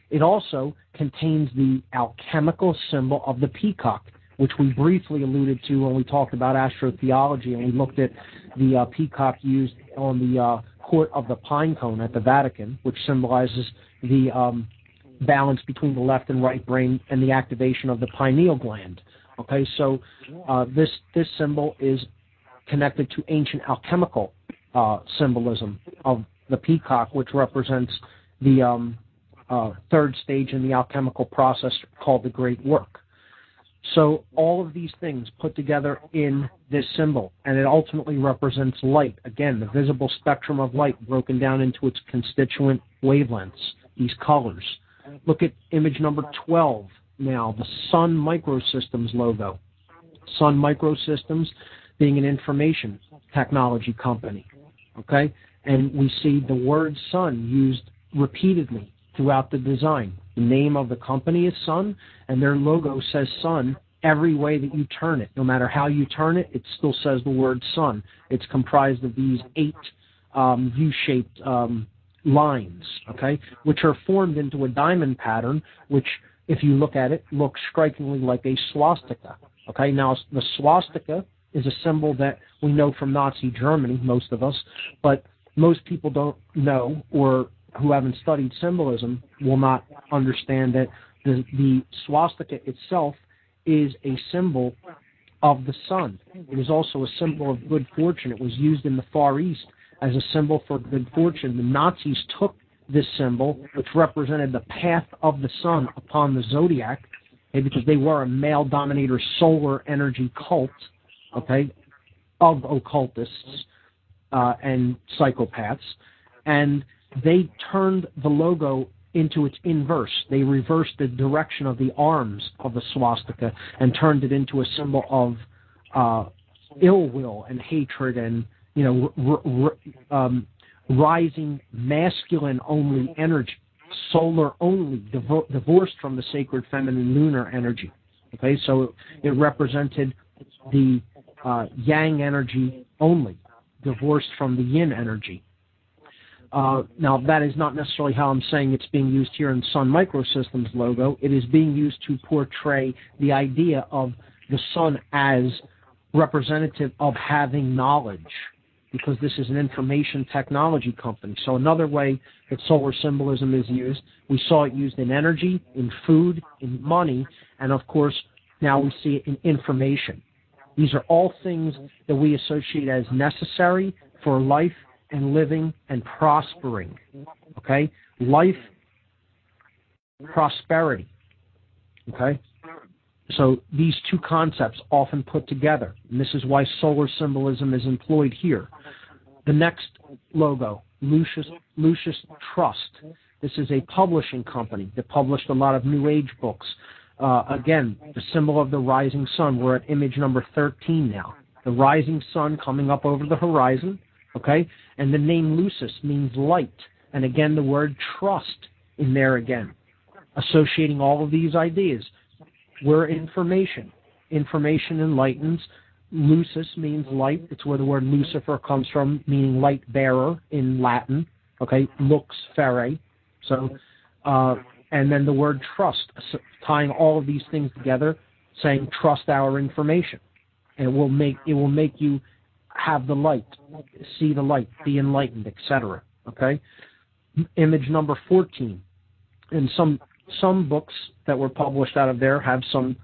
It also contains the alchemical symbol of the peacock, which we briefly alluded to when we talked about astrotheology, and we looked at the peacock used on the court of the pine cone at the Vatican, which symbolizes the balance between the left and right brain and the activation of the pineal gland. Okay, so this symbol is connected to ancient alchemical symbolism of the peacock, which represents the third stage in the alchemical process called the Great Work. So all of these things put together in this symbol, and it ultimately represents light. Again, the visible spectrum of light broken down into its constituent wavelengths, these colors. Look at image number 12 now, the Sun Microsystems logo. Sun Microsystems being an information technology company, okay? And we see the word sun used repeatedly throughout the design. The name of the company is Sun, and their logo says Sun every way that you turn it. No matter how you turn it, it still says the word Sun. It's comprised of these 8 U-shaped lines, okay, which are formed into a diamond pattern, which, if you look at it, looks strikingly like a swastika. Okay, now the swastika is a symbol that we know from Nazi Germany, most of us, but most people don't know, or who haven't studied symbolism will not understand that the swastika itself is a symbol of the sun. It is also a symbol of good fortune. It was used in the Far East as a symbol for good fortune. The Nazis took this symbol, which represented the path of the sun upon the zodiac, okay, because they were a male dominator solar energy cult, okay, of occultists and psychopaths, and they turned the logo into its inverse. They reversed the direction of the arms of the swastika and turned it into a symbol of ill will and hatred and, you know, rising masculine only energy, solar only, divorced from the sacred feminine lunar energy. Okay, so it represented the yang energy only, divorced from the yin energy. Now, that is not necessarily how I'm saying it's being used here in Sun Microsystems logo. It is being used to portray the idea of the sun as representative of having knowledge, because this is an information technology company. So another way that solar symbolism is used, we saw it used in energy, in food, in money, and of course, now we see it in information. These are all things that we associate as necessary for life and living and prospering. Okay? Life, prosperity. Okay? So these two concepts often put together, and this is why solar symbolism is employed here. The next logo, Lucius Trust. This is a publishing company that published a lot of New Age books. Again, the symbol of the rising sun. We're at image number 13 now. The rising sun coming up over the horizon, okay? And the name Lucis means light. And again, the word trust in there again, associating all of these ideas. We're information. Information enlightens. Lucis means light. It's where the word Lucifer comes from, meaning light bearer in Latin. Okay, lux fere. So, and then the word trust, tying all of these things together, saying trust our information, and it will make you have the light, see the light, be enlightened, etc. Okay, image number 14, and some books that were published out of there have some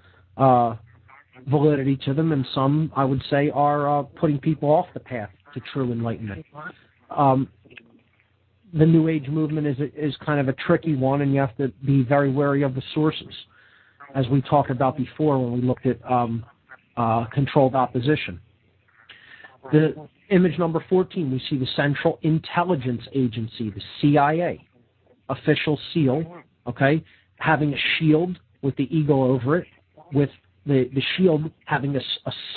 validity to them, and some, I would say, are putting people off the path to true enlightenment. The New Age movement is kind of a tricky one, and you have to be very wary of the sources, as we talked about before when we looked at controlled opposition. The image number 14, we see the Central Intelligence Agency, the CIA, official seal, okay, having a shield with the eagle over it, with the shield having a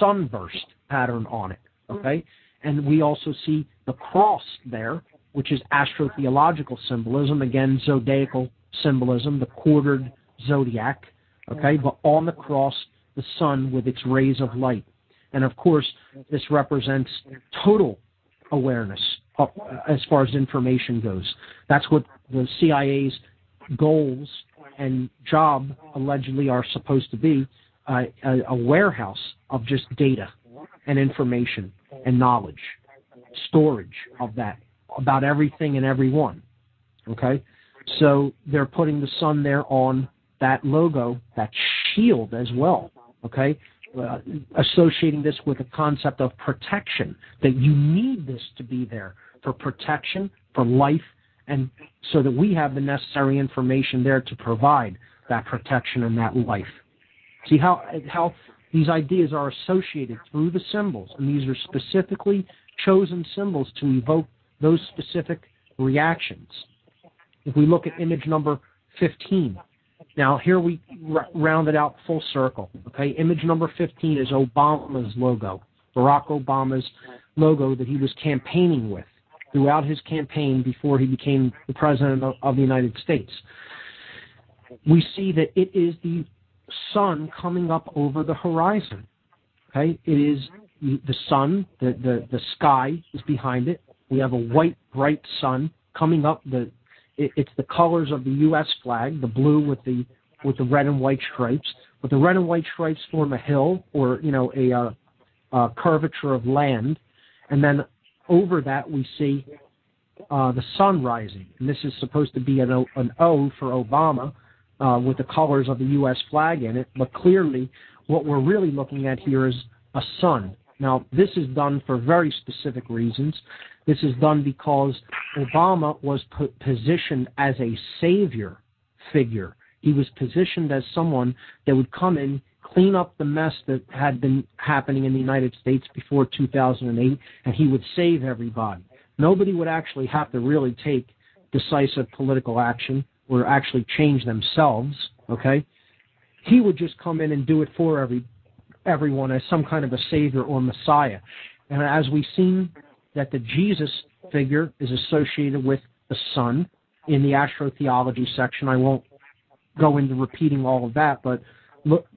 sunburst pattern on it, okay? And we also see the cross there, which is astrotheological symbolism, again, zodiacal symbolism, the quartered zodiac, okay? But on the cross, the sun with its rays of light. And of course, this represents total awareness as far as information goes. That's what the CIA's goals and job allegedly are supposed to be, a warehouse of just data and information and knowledge, storage of that, about everything and everyone. Okay? So they're putting the sun there on that logo, that shield as well. Okay? Associating this with a concept of protection, that you need this to be there for protection, for life, and so that we have the necessary information there to provide that protection and that life. See how these ideas are associated through the symbols, and these are specifically chosen symbols to evoke those specific reactions. If we look at image number 15, now here we round it out full circle. Okay, image number 15 is Obama's logo, Barack Obama's logo that he was campaigning with throughout his campaign before he became the president of the United States. We see that it is the sun coming up over the horizon. Okay, it is the sun, the sky is behind it. We have a white, bright sun coming up. It's the colors of the U.S. flag, the blue with the red and white stripes. But the red and white stripes form a hill, or a curvature of land, and then over that we see the sun rising. And this is supposed to be an O for Obama, with the colors of the U.S. flag in it. But clearly, what we're really looking at here is a sun. Now, this is done for very specific reasons. This is done because Obama was positioned as a savior figure. He was positioned as someone that would come in, clean up the mess that had been happening in the United States before 2008, and he would save everybody. Nobody would actually have to really take decisive political action or actually change themselves, okay? He would just come in and do it for everyone as some kind of a savior or messiah. And as we've seen that the Jesus figure is associated with the sun in the astrotheology section, I won't go into repeating all of that, but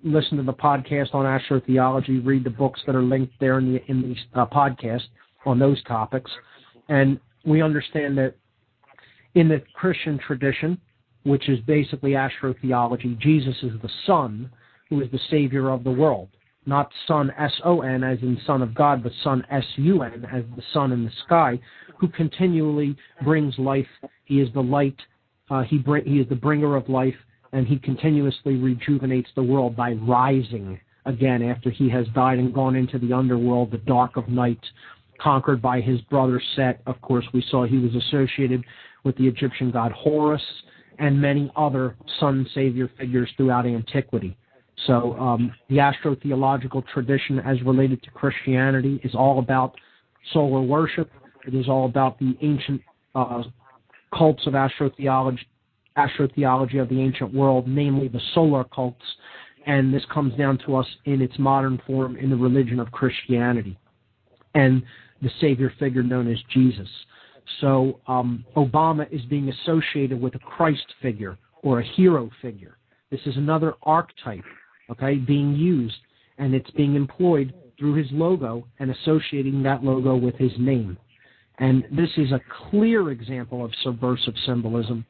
listen to the podcast on astrotheology, read the books that are linked there in the podcast on those topics. And we understand that in the Christian tradition, which is basically astrotheology, Jesus is the Son, who is the Savior of the world. Not Son, S-O-N, as in Son of God, but Son, S-U-N, as the sun in the sky, who continually brings life. He is the light. He is the bringer of life, and he continuously rejuvenates the world by rising again after he has died and gone into the underworld, the dark of night, conquered by his brother Set. Of course, we saw he was associated with the Egyptian god Horus and many other sun savior figures throughout antiquity. So the astrotheological tradition as related to Christianity is all about solar worship. It is all about the ancient cults of astrotheology of the ancient world, namely the solar cults, and this comes down to us in its modern form in the religion of Christianity and the savior figure known as Jesus. So Obama is being associated with a Christ figure or a hero figure. This is another archetype, okay, being used, and it's being employed through his logo and associating that logo with his name. And this is a clear example of subversive symbolism.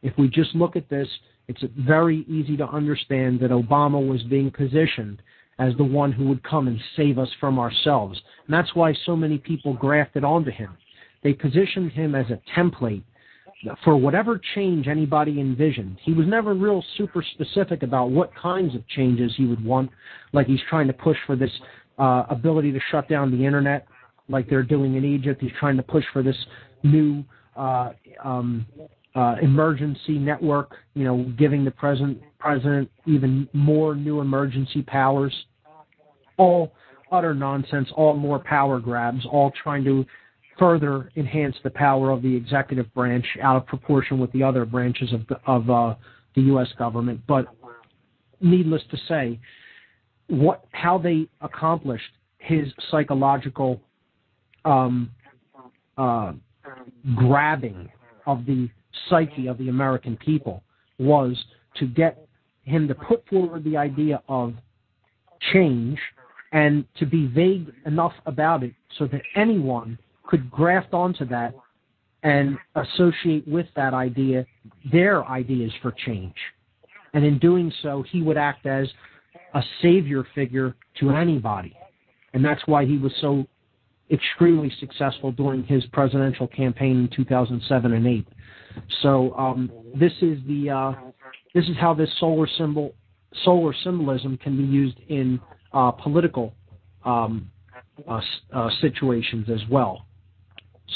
If we just look at this, it's very easy to understand that Obama was being positioned as the one who would come and save us from ourselves. And that's why so many people grafted onto him. They positioned him as a template for whatever change anybody envisioned. He was never real super specific about what kinds of changes he would want, like he's trying to push for this ability to shut down the internet like they're doing in Egypt. He's trying to push for this new emergency network, giving the president even more new emergency powers. All utter nonsense, all more power grabs, all trying to further enhance the power of the executive branch out of proportion with the other branches of the U.S. government. But needless to say, how they accomplished his psychological grabbing of the psyche of the American people was to get him to put forward the idea of change and to be vague enough about it so that anyone could graft onto that and associate with that idea their ideas for change. And in doing so, he would act as a savior figure to anybody. And that's why he was so extremely successful during his presidential campaign in 2007 and 8. So this is how this solar symbolism can be used in political situations as well.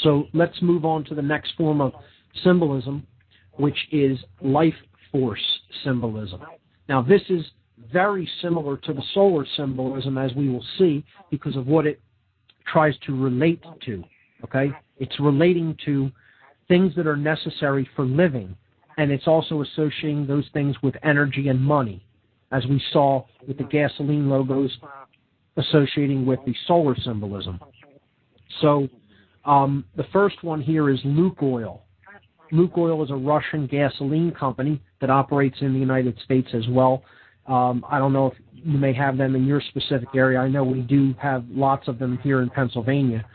So let's move on to the next form of symbolism, which is life force symbolism. Now, this is very similar to the solar symbolism, as we will see, because of what it tries to relate to. Okay? It's relating to things that are necessary for living, and it's also associating those things with energy and money, as we saw with the gasoline logos associating with the solar symbolism. So the first one here is Lukoil. Lukoil is a Russian gasoline company that operates in the United States as well. I don't know if you may have them in your specific area. I know we do have lots of them here in Pennsylvania.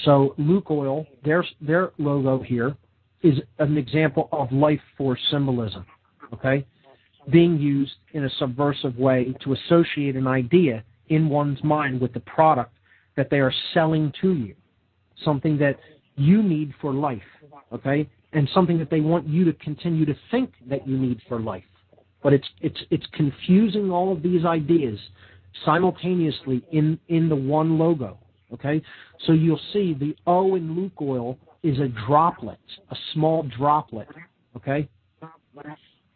So Lukoil, their logo here is an example of life force symbolism, okay, being used in a subversive way to associate an idea in one's mind with the product that they are selling to you, something that you need for life, okay, and something that they want you to continue to think that you need for life. But it's confusing all of these ideas simultaneously in the one logo, okay? So you'll see the O in Lukoil is a droplet, a small droplet, okay?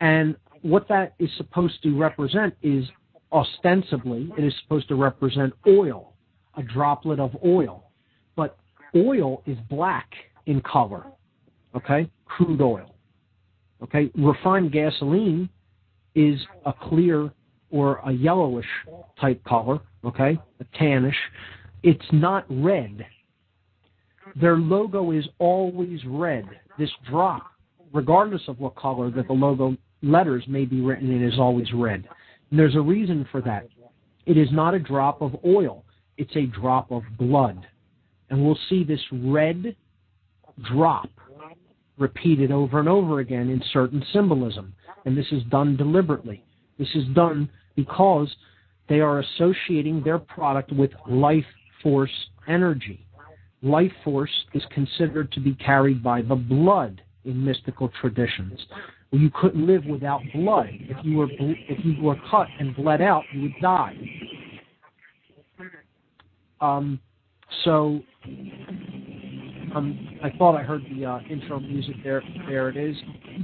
And what that is supposed to represent is, ostensibly, it is supposed to represent oil, a droplet of oil. But oil is black in color, okay? Crude oil, okay? Refined gasoline is a clear or a yellowish type color, okay? A tannish. It's not red. Their logo is always red. This drop, regardless of what color that the logo letters may be written in, is always red. And there's a reason for that. It is not a drop of oil. It's a drop of blood. And we'll see this red drop repeated over and over again in certain symbolism. And this is done deliberately. This is done because they are associating their product with life force energy. Life force is considered to be carried by the blood in mystical traditions. Well, you couldn't live without blood. If you were cut and bled out, you would die. I thought I heard the intro music there. There it is.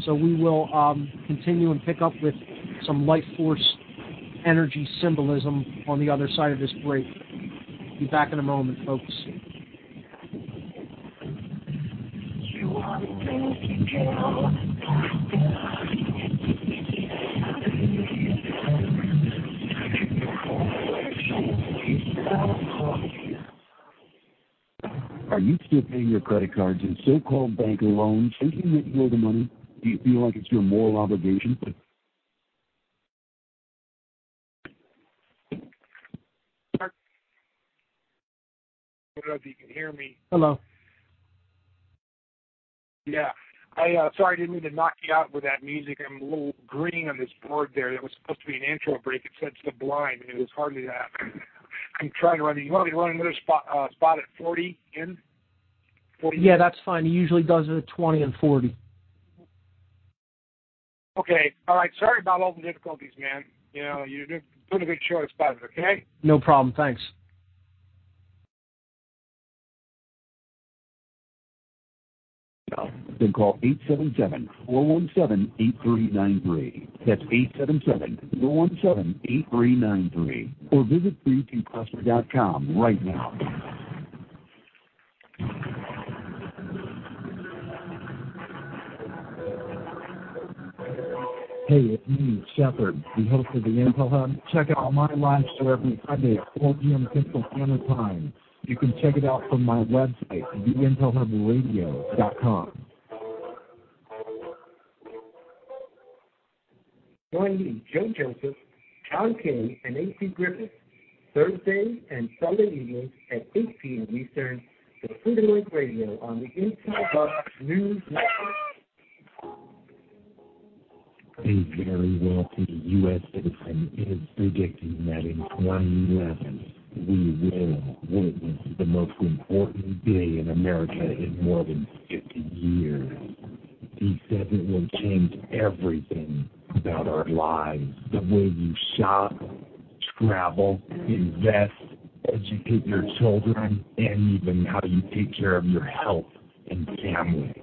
So we will continue and pick up with some life force energy symbolism on the other side of this break. Be back in a moment, folks. Are you still paying your credit cards and so-called bank loans, thinking that you owe the money? Do you feel like it's your moral obligation? I don't know if you can hear me. Hello. Yeah. Sorry, I didn't mean to knock you out with that music. I'm a little green on this board there. That was supposed to be an intro break. It said Sublime, and it was hardly that. I'm trying to run. You want me to run another spot at 40 in? 40 yeah, that's fine. He usually does it at 20 and 40. Okay. All right. Sorry about all the difficulties, man. You know, you're doing a good show. It's better, okay? No problem. Thanks. Then call 877-417-8393. That's 877-417-8393. Or visit 32prosper.com right now. Hey, it's me, Shepard, the host of the Intel Hub. Check out my live show every Sunday at 4 p.m. Central Standard Time. You can check it out from my website, theintelhubradio.com. Join me, Joe Joseph, John King, and A.C. Griffith, Thursdays and Sunday evenings at 8 p.m. Eastern to Freedom Link Radio on the Intel Hub News Network. A very wealthy U.S. citizen is predicting that in 2011, we will witness the most important day in America in more than 50 years. He says it will change everything about our lives, the way you shop, travel, invest, educate your children, and even how you take care of your health and family.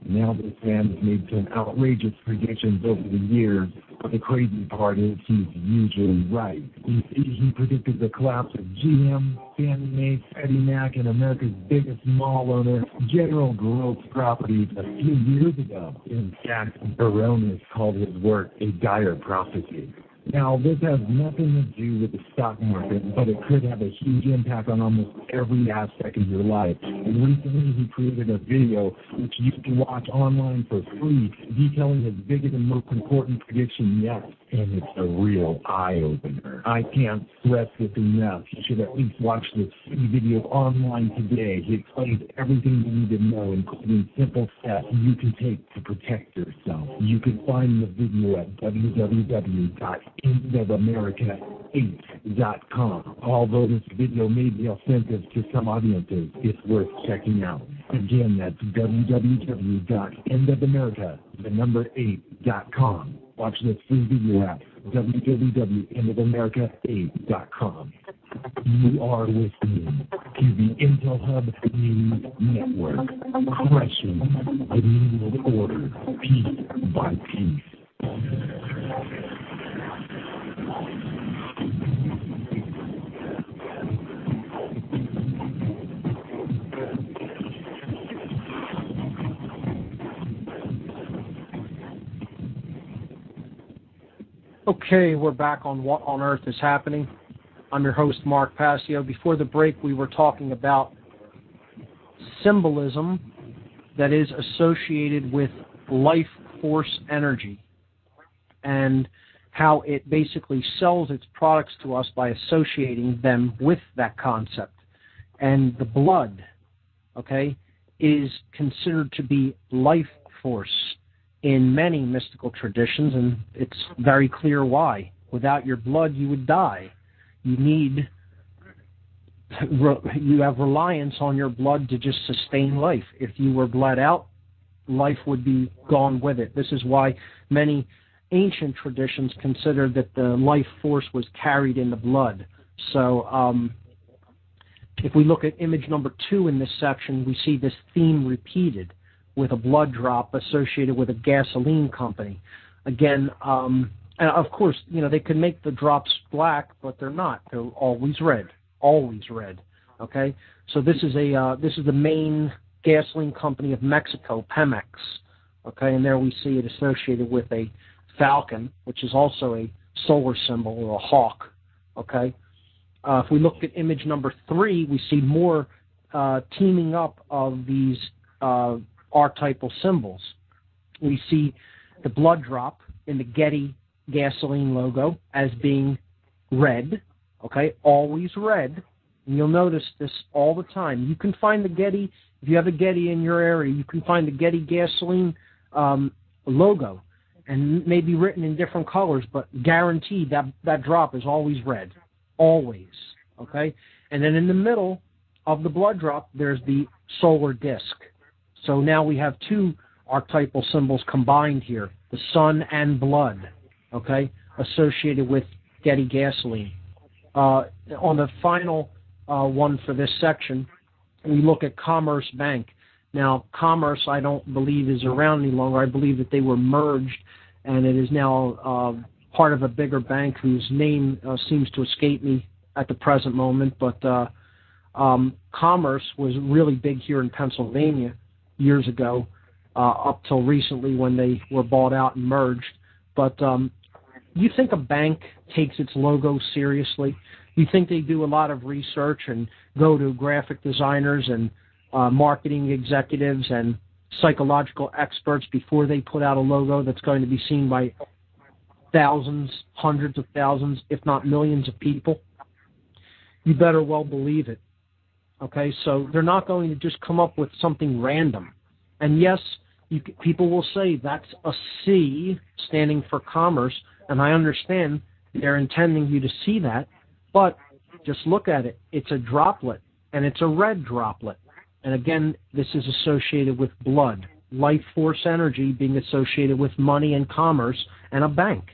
Now this man has made some outrageous predictions over the years, but the crazy part is he's usually right. He predicted the collapse of GM, Fannie Mae, Freddie Mac, and America's biggest mall owner, General Growth Properties, a few years ago. In fact, Baronis called his work a dire prophecy. Now, this has nothing to do with the stock market, but it could have a huge impact on almost every aspect of your life. And recently, he created a video which you can watch online for free, detailing his biggest and most important prediction yet. And it's a real eye-opener. I can't stress this enough. You should at least watch this free video online today. He explains everything you need to know, including simple steps you can take to protect yourself. You can find the video at www.endofamerica8.com. Although this video may be offensive to some audiences, it's worth checking out. Again, that's www.endofamerica8.com. Watch this free video at www.endofamerica8.com. You are listening to the Intel Hub News Network, crushing the New World Order piece by piece. Okay, we're back on What on Earth is Happening. I'm your host, Mark Passio. Before the break, we were talking about symbolism that is associated with life force energy and how it basically sells its products to us by associating them with that concept. And the blood, okay, is considered to be life force in many mystical traditions, and it's very clear why. Without your blood, you would die. You have reliance on your blood to just sustain life. If you were bled out, life would be gone with it. This is why many ancient traditions considered that the life force was carried in the blood. So if we look at image number 2 in this section, we see this theme repeated with a blood drop associated with a gasoline company. Again, and of course, you know, they could make the drops black, but they're not. They're always red. Always red. Okay? So this is the main gasoline company of Mexico, Pemex. Okay, and there we see it associated with a falcon, which is also a solar symbol, or a hawk. Okay? If we look at image number 3, we see more teaming up of these archetypal symbols. We see the blood drop in the Getty gasoline logo as being red, okay, always red. And you'll notice this all the time. You can find the Getty, if you have a Getty in your area, you can find the Getty gasoline logo, and maybe written in different colors, but guaranteed that drop is always red, always, okay? And then in the middle of the blood drop, there's the solar disk. So now we have 2 archetypal symbols combined here, the sun and blood, okay, associated with Getty gasoline. On the final one for this section, we look at Commerce Bank. Now, Commerce, I don't believe, is around any longer. I believe that they were merged, and it is now part of a bigger bank whose name seems to escape me at the present moment. But Commerce was really big here in Pennsylvania years ago, up till recently when they were bought out and merged. But you think a bank takes its logo seriously? You think they do a lot of research and go to graphic designers and marketing executives and psychological experts before they put out a logo that's going to be seen by thousands, hundreds of thousands, if not millions of people? You better well believe it. Okay, so they're not going to just come up with something random. And yes, people will say that's a C standing for commerce, and I understand they're intending you to see that, but just look at it. It's a droplet, and it's a red droplet. And again, this is associated with blood, life force energy being associated with money and commerce and a bank.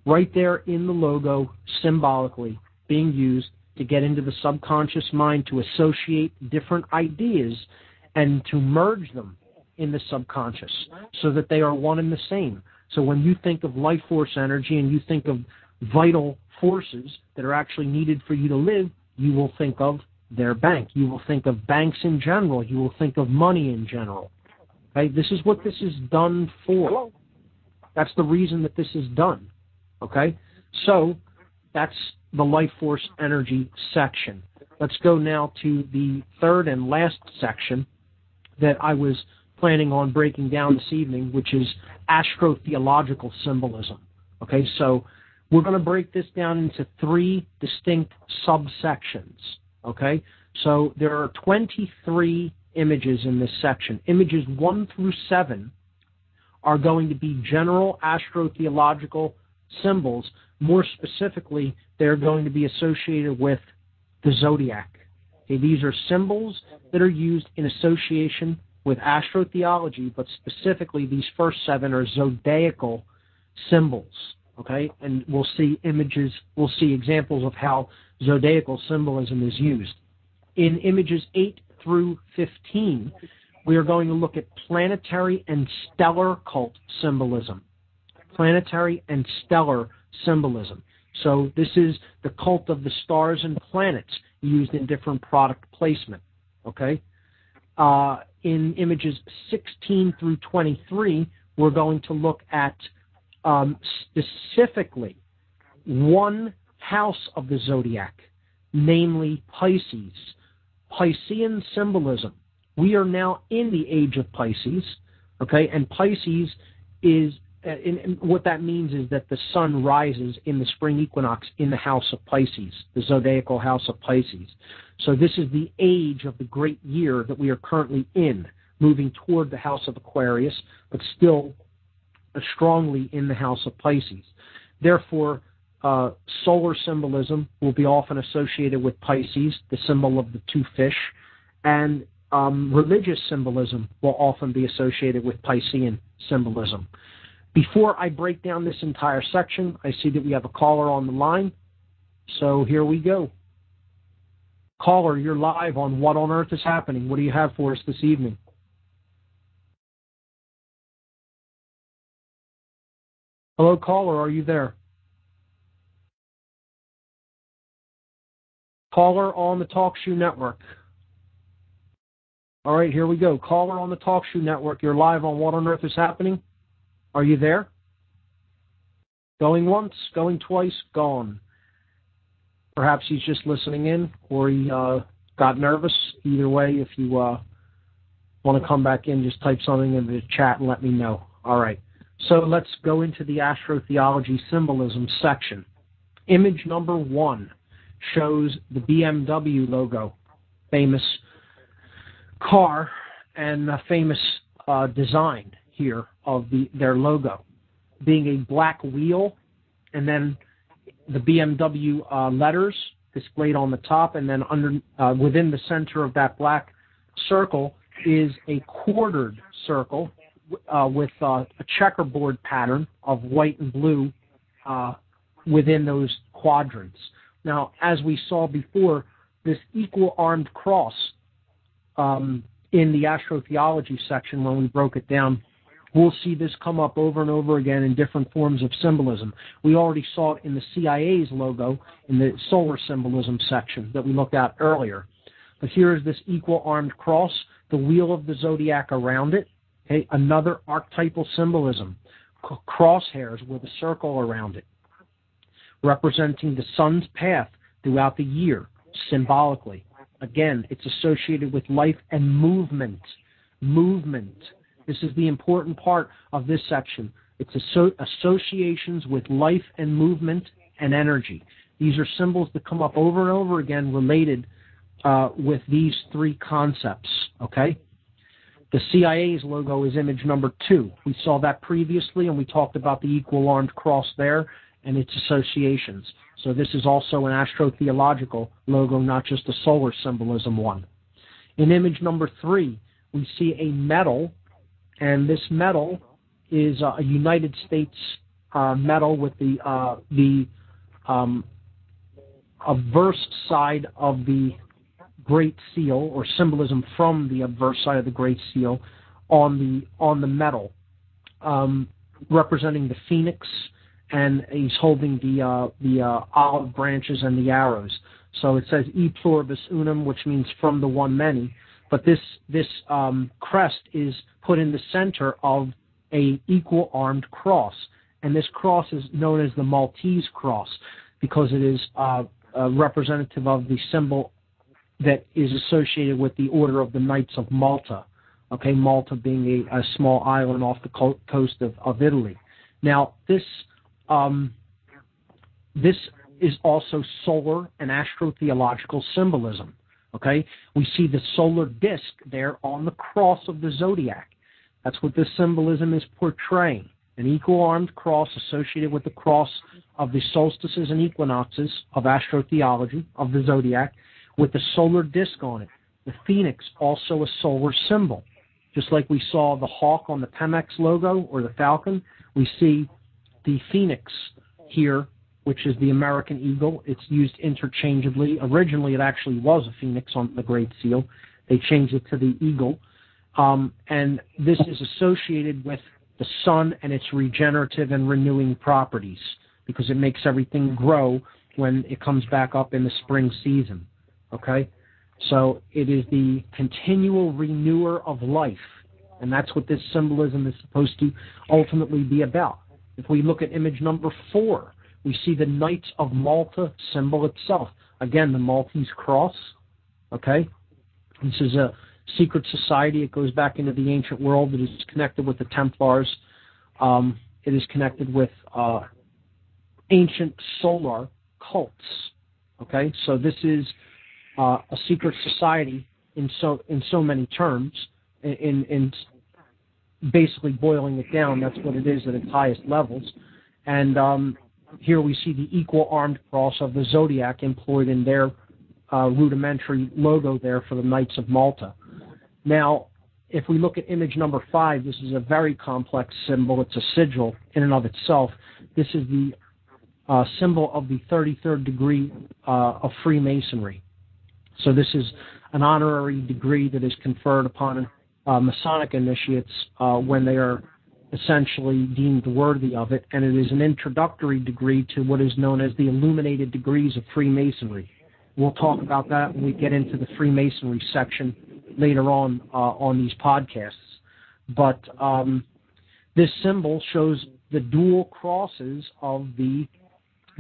Right there in the logo, symbolically being used to get into the subconscious mind to associate different ideas and to merge them in the subconscious so that they are one and the same. So when you think of life force energy and you think of vital forces that are actually needed for you to live, you will think of their bank. You will think of banks in general. You will think of money in general. Okay? This is what this is done for. That's the reason that this is done. Okay? So that's the life force energy section. Let's go now to the third and last section that I was planning on breaking down this evening, which is astrotheological symbolism. Okay, so we're going to break this down into three distinct subsections. Okay, so there are 23 images in this section. Images 1 through 7 are going to be general astrotheological symbols. More specifically, they're going to be associated with the zodiac. Okay, these are symbols that are used in association with astrotheology, but specifically these first 7 are zodiacal symbols. Okay, and we'll see examples of how zodiacal symbolism is used. In images 8 through 15, we are going to look at planetary and stellar cult symbolism. Planetary and stellar symbolism. So this is the cult of the stars and planets used in different product placement. Okay? In images 16 through 23, we're going to look at specifically one house of the zodiac, namely Pisces. Piscean symbolism. We are now in the age of Pisces, okay? And Pisces is, what that means is that the sun rises in the spring equinox in the house of Pisces, the zodiacal house of Pisces. So this is the age of the great year that we are currently in, moving toward the house of Aquarius, but still strongly in the house of Pisces. Therefore, solar symbolism will be often associated with Pisces, the symbol of the two fish, and religious symbolism will often be associated with Piscean symbolism. Before I break down this entire section, I see that we have a caller on the line, so here we go. Caller, you're live on What on Earth is Happening. What do you have for us this evening? Hello, caller, are you there? Caller on the TalkShoe Network. All right, here we go. Caller on the TalkShoe Network, you're live on What on Earth is Happening. Are you there? Going once, going twice, gone. Perhaps he's just listening in, or he got nervous. Either way, if you want to come back in, just type something in the chat and let me know. All right. So let's go into the astrotheology symbolism section. Image number 1 shows the BMW logo, famous car and a famous design here of their logo, being a black wheel, and then the BMW letters displayed on the top, and then within the center of that black circle is a quartered circle with a checkerboard pattern of white and blue within those quadrants. Now, as we saw before, this equal armed cross in the astrotheology section, when we broke it down, we'll see this come up over and over again in different forms of symbolism. We already saw it in the CIA's logo in the solar symbolism section that we looked at earlier. But here is this equal armed cross, the wheel of the zodiac around it. Okay, another archetypal symbolism, crosshairs with a circle around it, representing the sun's path throughout the year, symbolically. Again, it's associated with life and movement. Movement. This is the important part of this section. It's associations with life and movement and energy. These are symbols that come up over and over again related with these three concepts, okay? The CIA's logo is image number 2. We saw that previously, and we talked about the equal armed cross there and its associations. So this is also an astrotheological logo, not just a solar symbolism one. In image number 3, we see a medal, and this medal is a United States medal with the obverse side of the Great Seal, or symbolism from the obverse side of the Great Seal, on the medal, representing the phoenix, and he's holding the olive branches and the arrows. So it says "E pluribus unum," which means "from the one many." But this crest is put in the center of a equal armed cross, and this cross is known as the Maltese cross because it is representative of the symbol that is associated with the Order of the Knights of Malta. Okay, Malta being a small island off the coast of Italy. Now, this is also solar and astrotheological symbolism. Okay, we see the solar disk there on the cross of the zodiac. That's what this symbolism is portraying. An equal armed cross associated with the cross of the solstices and equinoxes of astrotheology, of the zodiac, with the solar disk on it. The phoenix, also a solar symbol. Just like we saw the hawk on the Pemex logo, or the falcon, we see the phoenix here, which is the American eagle. It's used interchangeably. Originally, it actually was a phoenix on the Great Seal. They changed it to the eagle. And this is associated with the sun and its regenerative and renewing properties, because it makes everything grow when it comes back up in the spring season. Okay? So it is the continual renewer of life, and that's what this symbolism is supposed to ultimately be about. If we look at image number 4, we see the Knights of Malta symbol itself. Again, the Maltese cross. Okay? This is a secret society. It goes back into the ancient world. It is connected with the Templars. It is connected with ancient solar cults. Okay? So this is a secret society in so many terms. In basically boiling it down, that's what it is at its highest levels. And here we see the equal armed cross of the zodiac employed in their rudimentary logo there for the Knights of Malta. Now, if we look at image number 5, this is a very complex symbol. It's a sigil in and of itself. This is the symbol of the 33rd degree of Freemasonry. So this is an honorary degree that is conferred upon Masonic initiates when they are essentially deemed worthy of it, and it is an introductory degree to what is known as the Illuminated Degrees of Freemasonry. We'll talk about that when we get into the Freemasonry section later on these podcasts. But this symbol shows the dual crosses of the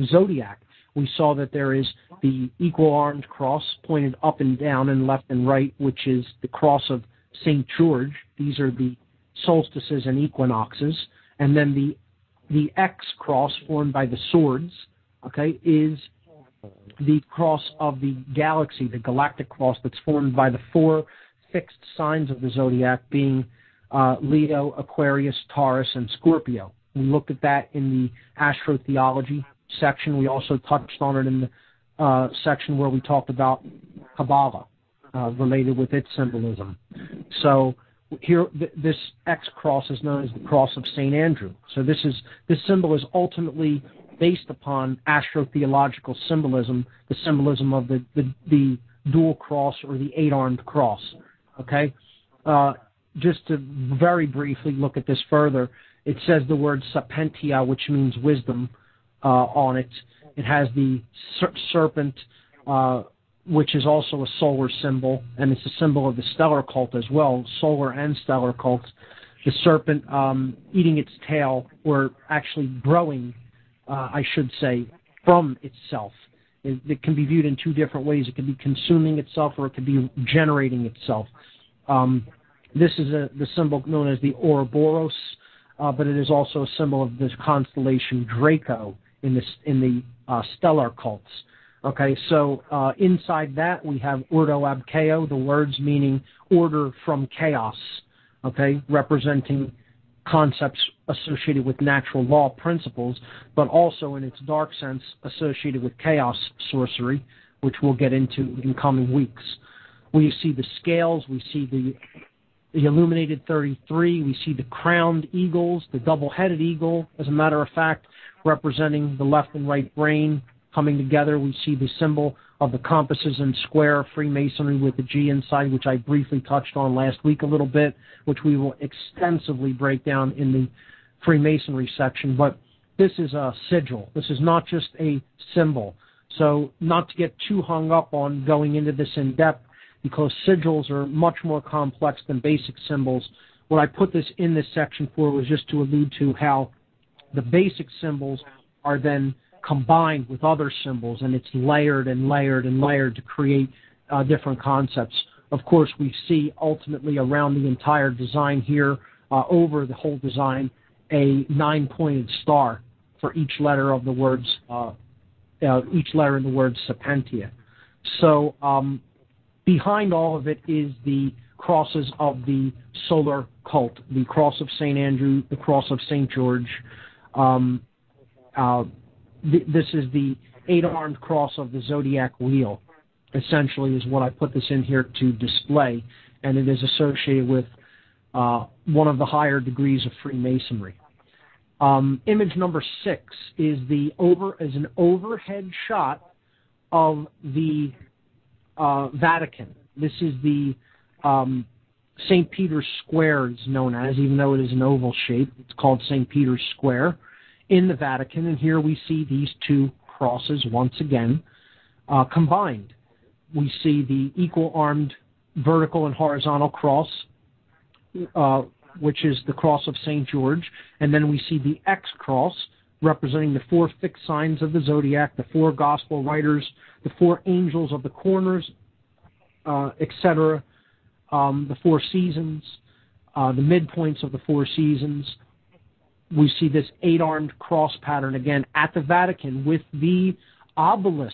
zodiac. We saw that there is the equal armed cross pointed up and down and left and right, which is the cross of St. George. These are the solstices and equinoxes. And then the X cross formed by the swords, okay, is the cross of the galaxy, the galactic cross that's formed by the 4 fixed signs of the zodiac, being Leo, Aquarius, Taurus, and Scorpio. We looked at that in the astrotheology section. We also touched on it in the section where we talked about Kabbalah related with its symbolism. So here, this X cross is known as the cross of St. Andrew. So this symbol is ultimately based upon astrotheological symbolism, the symbolism of the dual cross or the 8-armed cross. Okay? Just to very briefly look at this further, it says the word sapientia, which means wisdom, on it. It has the serpent, which is also a solar symbol, and it's a symbol of the stellar cult as well, solar and stellar cults. The serpent eating its tail, or actually growing, I should say, from itself. It can be viewed in 2 different ways. It can be consuming itself, or it can be generating itself. This is the symbol known as the Ouroboros, but it is also a symbol of this constellation Draco in the stellar cults. Okay, so inside that we have Ordo ab Chaos, the words meaning order from chaos, okay, representing concepts associated with natural law principles, but also in its dark sense associated with chaos sorcery, which we'll get into in coming weeks. We see the scales, we see the illuminated 33, we see the crowned eagles, the double-headed eagle, as a matter of fact, representing the left and right brain coming together. We see the symbol of the compasses and square Freemasonry with the G inside, which I briefly touched on last week a little bit, which we will extensively break down in the Freemasonry section. But this is a sigil. This is not just a symbol. So not to get too hung up on going into this in depth, because sigils are much more complex than basic symbols. What I put this in this section for was just to allude to how the basic symbols are then combined with other symbols, and it's layered and layered and layered to create different concepts. Of course, we see ultimately around the entire design here, over the whole design, a 9-pointed star for each letter of the words, each letter in the word Sapientia. So behind all of it is the crosses of the solar cult, the cross of St. Andrew, the cross of St. George. This is the 8-armed cross of the zodiac wheel, essentially, is what I put this in here to display, and it is associated with one of the higher degrees of Freemasonry. Image number 6 is an overhead shot of the Vatican. This is the St. Peter's Square, is known as, even though it is an oval shape. It's called St. Peter's Square in the Vatican, and here we see these two crosses once again combined. We see the equal-armed vertical and horizontal cross, which is the cross of St. George, and then we see the X cross representing the 4 fixed signs of the zodiac, the 4 gospel writers, the 4 angels of the corners, etc., the 4 seasons, the midpoints of the 4 seasons. We see this 8-armed cross pattern again at the Vatican with the obelisk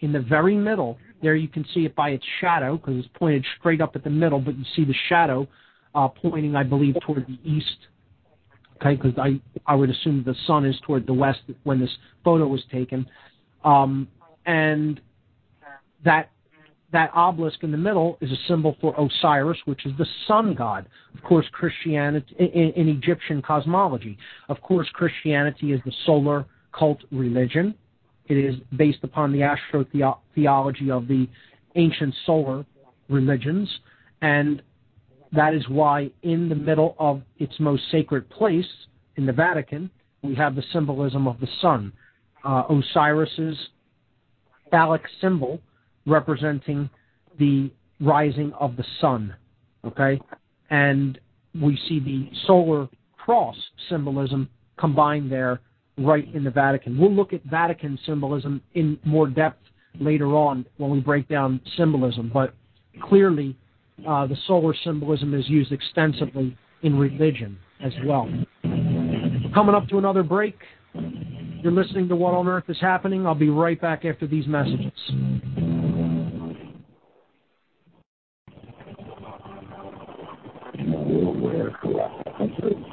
in the very middle. There you can see it by its shadow because it's pointed straight up at the middle, but you see the shadow pointing, I believe, toward the east. Okay, because I would assume the sun is toward the west when this photo was taken. And that obelisk in the middle is a symbol for Osiris, which is the sun god. Of course, Christianity, in Egyptian cosmology. Of course, Christianity is the solar cult religion. It is based upon the astrotheology of the ancient solar religions. And that is why in the middle of its most sacred place, in the Vatican, we have the symbolism of the sun. Osiris's phallic symbol representing the rising of the sun, okay? And we see the solar cross symbolism combined there right in the Vatican. We'll look at Vatican symbolism in more depth later on when we break down symbolism, but clearly the solar symbolism is used extensively in religion as well. We're coming up to another break. You're listening to What on Earth is Happening. I'll be right back after these messages. Where corrupt efforts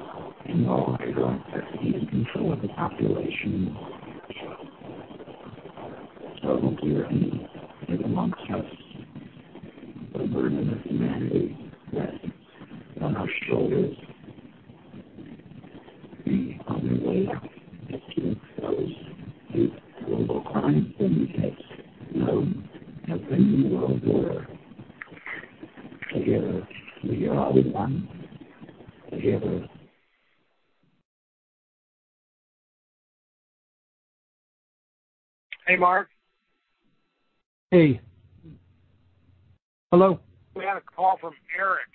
in all in control of the population. So tyranny is amongst us. The burden of humanity rests on our shoulders. The only way is to expose these global crimes syndicates known as the New World Order. Together, we are all one. Together. Hey, Mark. Hey. Hello. We had a call from Eric.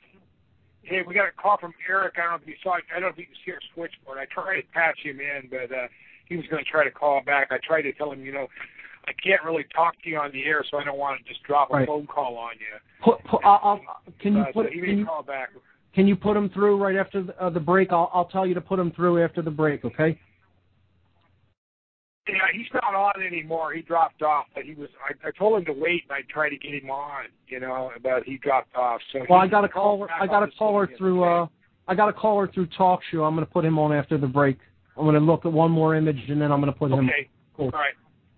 Hey, we got a call from Eric. I don't know if you saw it. I don't know if you can see our switchboard. I tried to patch him in, but he was going to try to call back. I tried to tell him, I can't really talk to you on the air, so I don't want to just drop a phone call on you. Can you put him through right after the break? I'll tell you to put him through after the break, okay? Yeah, he's not on anymore. He dropped off, but he was. I told him to wait, and I tried to get him on, but he dropped off. So well, I got a caller. I got a caller through. I got a caller through TalkShoe. I'm going to put him on after the break. I'm going to look at one more image, and then I'm going to put him. Okay. Cool. All right.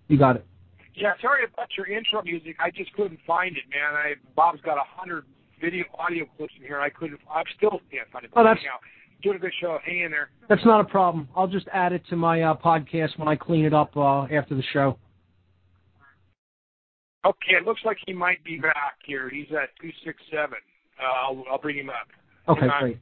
You got it. Yeah, sorry about your intro music. I just couldn't find it, man. Bob's got 100 audio clips in here. I still can't find it. Oh, that's doing a good show. Hang in there. That's not a problem. I'll just add it to my podcast when I clean it up after the show. Okay, it looks like he might be back here. He's at 267. I'll bring him up. Okay, great.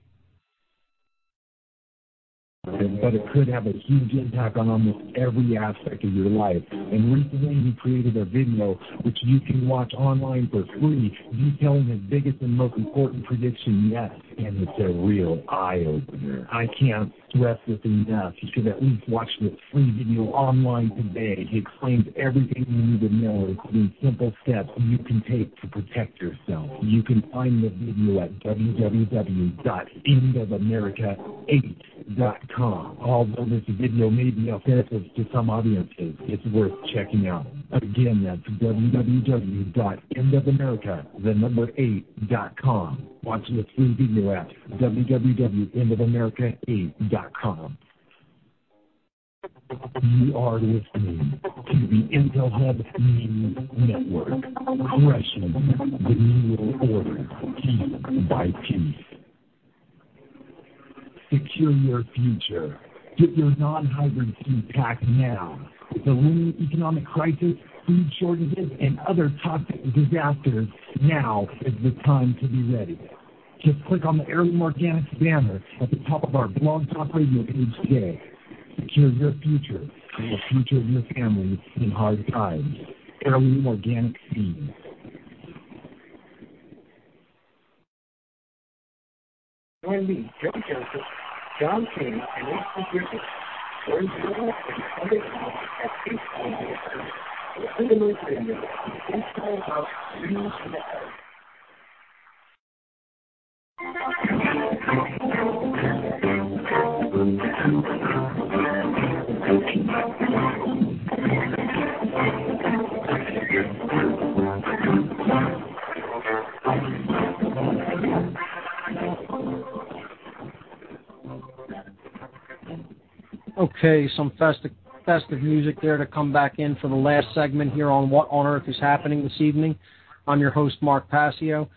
But it could have a huge impact on almost every aspect of your life. And recently he created a video which you can watch online for free, detailing his biggest and most important prediction yet. And it's a real eye-opener. I can't stress this enough. You should at least watch this free video online today. He explains everything you need to know, including simple steps you can take to protect yourself. You can find the video at www.endofamerica8.com. Although this video may be offensive to some audiences, it's worth checking out. Again, that's www.endofamerica8.com. Watch the free video at www.endofamerica8.com. You are listening to the Intel Hub News Network, crushing the New World Order piece by piece. Secure your future. Get your non-hybrid seed pack now. With the looming economic crisis, food shortages, and other toxic disasters, now is the time to be ready. Just click on the Heirloom Organics banner at the top of our Blog Talk Radio page today. Secure your future and the future of your family in hard times. Heirloom Organic Seeds. Join me, Joe Joseph, John King, and H.C. Griffith. Thursday night and Sunday night at 8 p.m. for Fundamental Radio, Intel Hub News Network. Okay, some festive music there to come back in for the last segment here on What on Earth is Happening this evening. I'm your host, Mark Passio.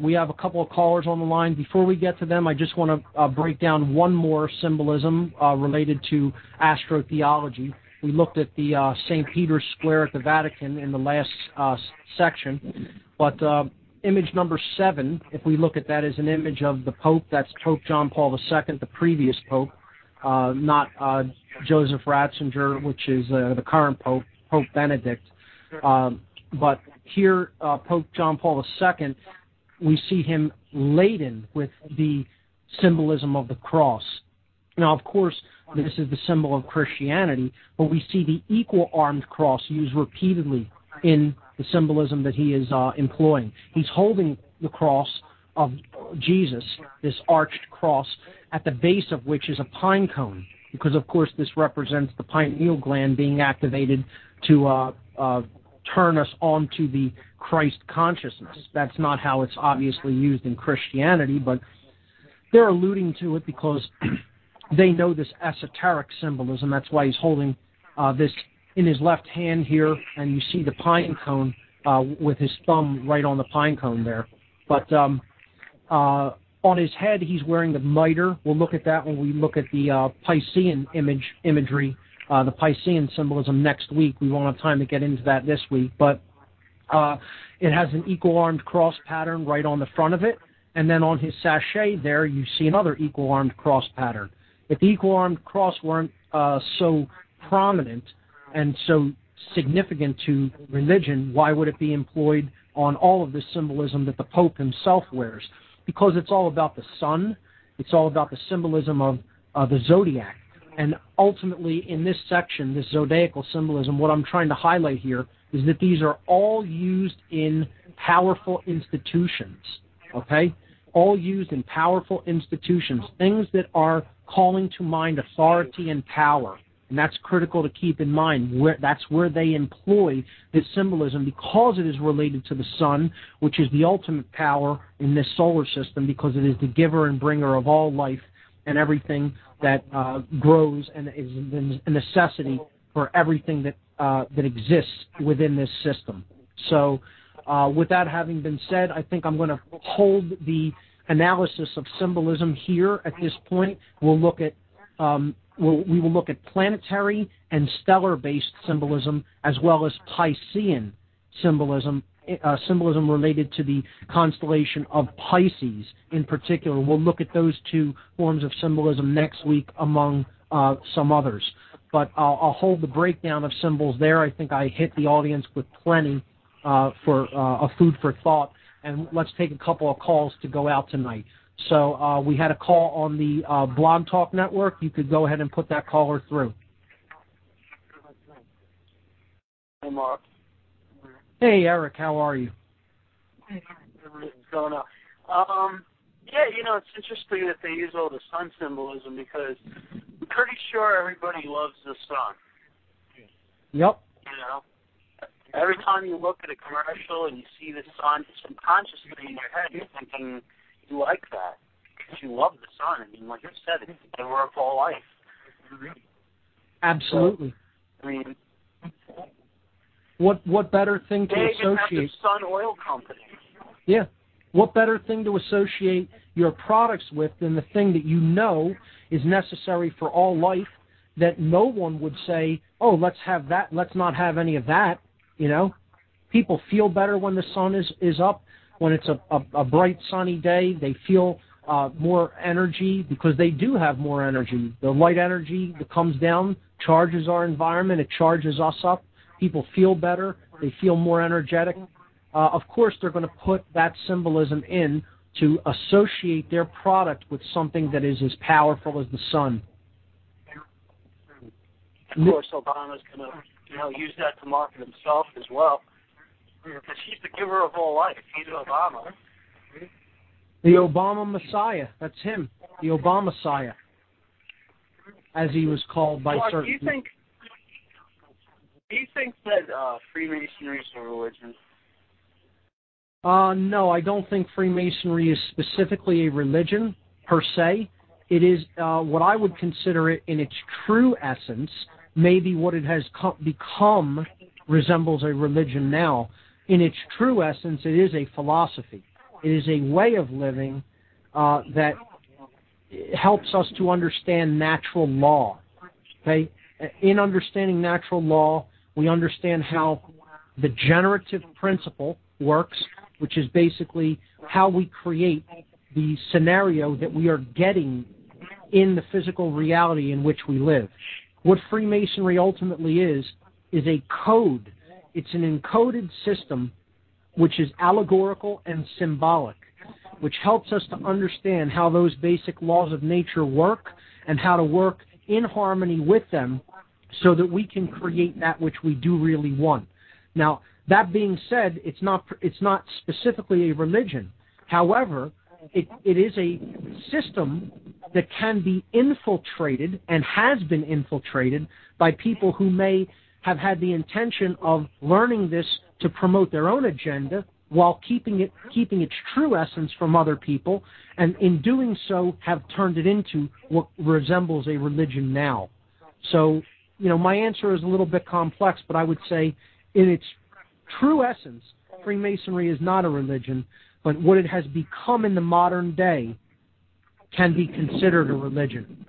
We have a couple of callers on the line. Before we get to them, I just want to break down one more symbolism related to astrotheology. We looked at the St. Peter's Square at the Vatican in the last section, but image number 7, if we look at that, is an image of the Pope. That's Pope John Paul II, the previous Pope. Not Joseph Ratzinger, which is the current Pope, Pope Benedict. But here, Pope John Paul II, we see him laden with the symbolism of the cross. Now, of course, this is the symbol of Christianity, but we see the equal-armed cross used repeatedly in the symbolism that he is employing. He's holding the cross of Jesus, this arched cross, at the base of which is a pine cone, because, of course, this represents the pineal gland being activated to turn us onto the Christ consciousness. That's not how it's obviously used in Christianity, but they're alluding to it because they know this esoteric symbolism. That's why he's holding this in his left hand here, and you see the pine cone with his thumb right on the pine cone there. But on his head, he's wearing the mitre. We'll look at that when we look at the Piscean imagery, the Piscean symbolism next week. We won't have time to get into that this week, but it has an equal-armed cross pattern right on the front of it, and then on his sachet there, you see another equal-armed cross pattern. If the equal-armed cross weren't so prominent and so significant to religion, why would it be employed on all of this symbolism that the Pope himself wears? Because it's all about the sun. It's all about the symbolism of the zodiac. And ultimately, in this section, this zodiacal symbolism, what I'm trying to highlight here is that these are all used in powerful institutions, okay? All used in powerful institutions, things that are calling to mind authority and power And that's critical to keep in mind. That's where they employ this symbolism because it is related to the sun, which is the ultimate power in this solar system because it is the giver and bringer of all life and everything that grows and is a necessity for everything that exists within this system. So with that having been said, I think I'm going to hold the analysis of symbolism here at this point. We'll look at we will look at planetary and stellar-based symbolism as well as Piscean symbolism, symbolism related to the constellation of Pisces in particular. We'll look at those two forms of symbolism next week among some others. But I'll hold the breakdown of symbols there. I think I hit the audience with plenty for a food for thought. And let's take a couple of calls to go out tonight. So we had a call on the Blog Talk Network. You could go ahead and put that caller through. Hey, Mark. Hey, Eric. How are you? What's going on? Yeah, it's interesting that they use all the sun symbolism because I'm pretty sure everybody loves the sun. Yep. Every time you look at a commercial and you see the sun, subconsciously in your head you're thinking you like that because you love the sun. I mean, like you said, it's the giver of all life. Absolutely. So, I mean, what better thing to they even have associate? the Sun Oil Company. Yeah. What better thing to associate your products with than the thing that you know is necessary for all life that no one would say, oh, let's have that, let's not have any of that. People feel better when the sun is up. When it's a bright, sunny day, they feel more energy because they do have more energy. The light energy that comes down charges our environment. It charges us up. People feel better. They feel more energetic. Of course, they're going to put that symbolism in to associate their product with something that is as powerful as the sun. Of course, Obama's going to use that to market himself as well. Because he's the giver of all life. He's Obama. The Obama Messiah. That's him. The Obama Messiah, as he was called by Mark, certain do you think that Freemasonry is a religion? No, I don't think Freemasonry is specifically a religion, per se. It is what I would consider it in its true essence. Maybe what it has become resembles a religion now. In its true essence, it is a philosophy. It is a way of living that helps us to understand natural law. Okay? In understanding natural law, we understand how the generative principle works, which is basically how we create the scenario that we are getting in the physical reality in which we live. What Freemasonry ultimately is a code. It's an encoded system which is allegorical and symbolic, which helps us to understand how those basic laws of nature work and how to work in harmony with them so that we can create that which we do really want. Now, that being said, it's not specifically a religion. However, it is a system that can be infiltrated and has been infiltrated by people who may have had the intention of learning this to promote their own agenda while keeping its true essence from other people, and in doing so have turned it into what resembles a religion now. So, my answer is a little bit complex, but I would say in its true essence, Freemasonry is not a religion, but what it has become in the modern day can be considered a religion.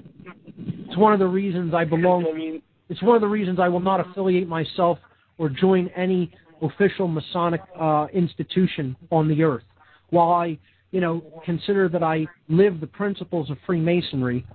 It's one of the reasons I belong. It's one of the reasons I will not affiliate myself or join any official Masonic institution on the earth. While I, consider that I live the principles of Freemasonry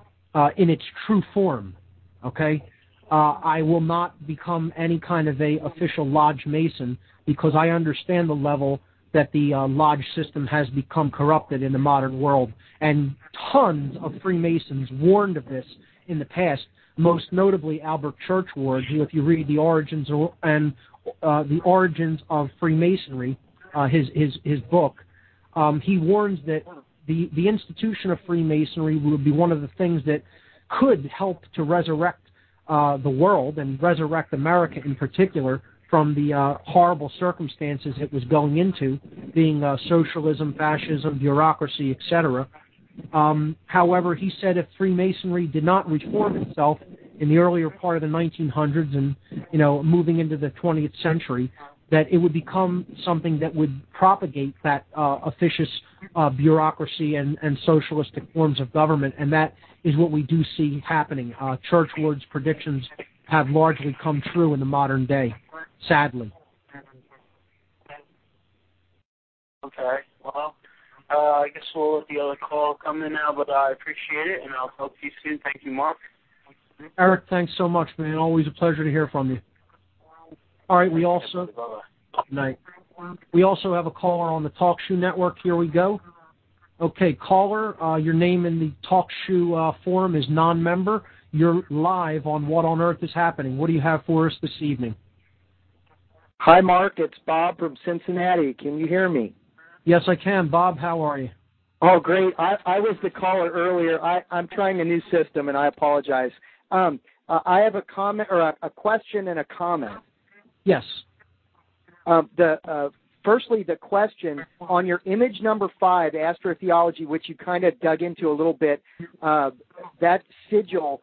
in its true form, okay, I will not become any kind of a official lodge Mason because I understand the level that the lodge system has become corrupted in the modern world. And tons of Freemasons warned of this in the past, most notably Albert Churchward, who, if you read The Origins and the Origins of Freemasonry, his book, he warns that the institution of Freemasonry would be one of the things that could help to resurrect the world and resurrect America in particular from the horrible circumstances it was going into, being socialism, fascism, bureaucracy, etc. However, he said if Freemasonry did not reform itself in the earlier part of the 1900s and, moving into the 20th century, that it would become something that would propagate that officious bureaucracy and socialistic forms of government, and that is what we do see happening. Churchward's predictions have largely come true in the modern day, sadly. Okay, well, I guess we'll let the other call come in now, but I appreciate it, and I'll talk to you soon. Thank you, Mark. Eric, thanks so much, man. Always a pleasure to hear from you. All right, we also have a caller on the TalkShoe network. Here we go. Okay, caller, your name in the TalkShoe forum is non-member. You're live on What on Earth is Happening. What do you have for us this evening? Hi, Mark. It's Bob from Cincinnati. Can you hear me? Yes, I can. Bob, how are you? Oh, great. I was the caller earlier. I'm trying a new system, and I apologize. I have a comment or a question and a comment. Yes. Firstly, the question on your image number 5, astrotheology, which you kind of dug into a little bit, that sigil,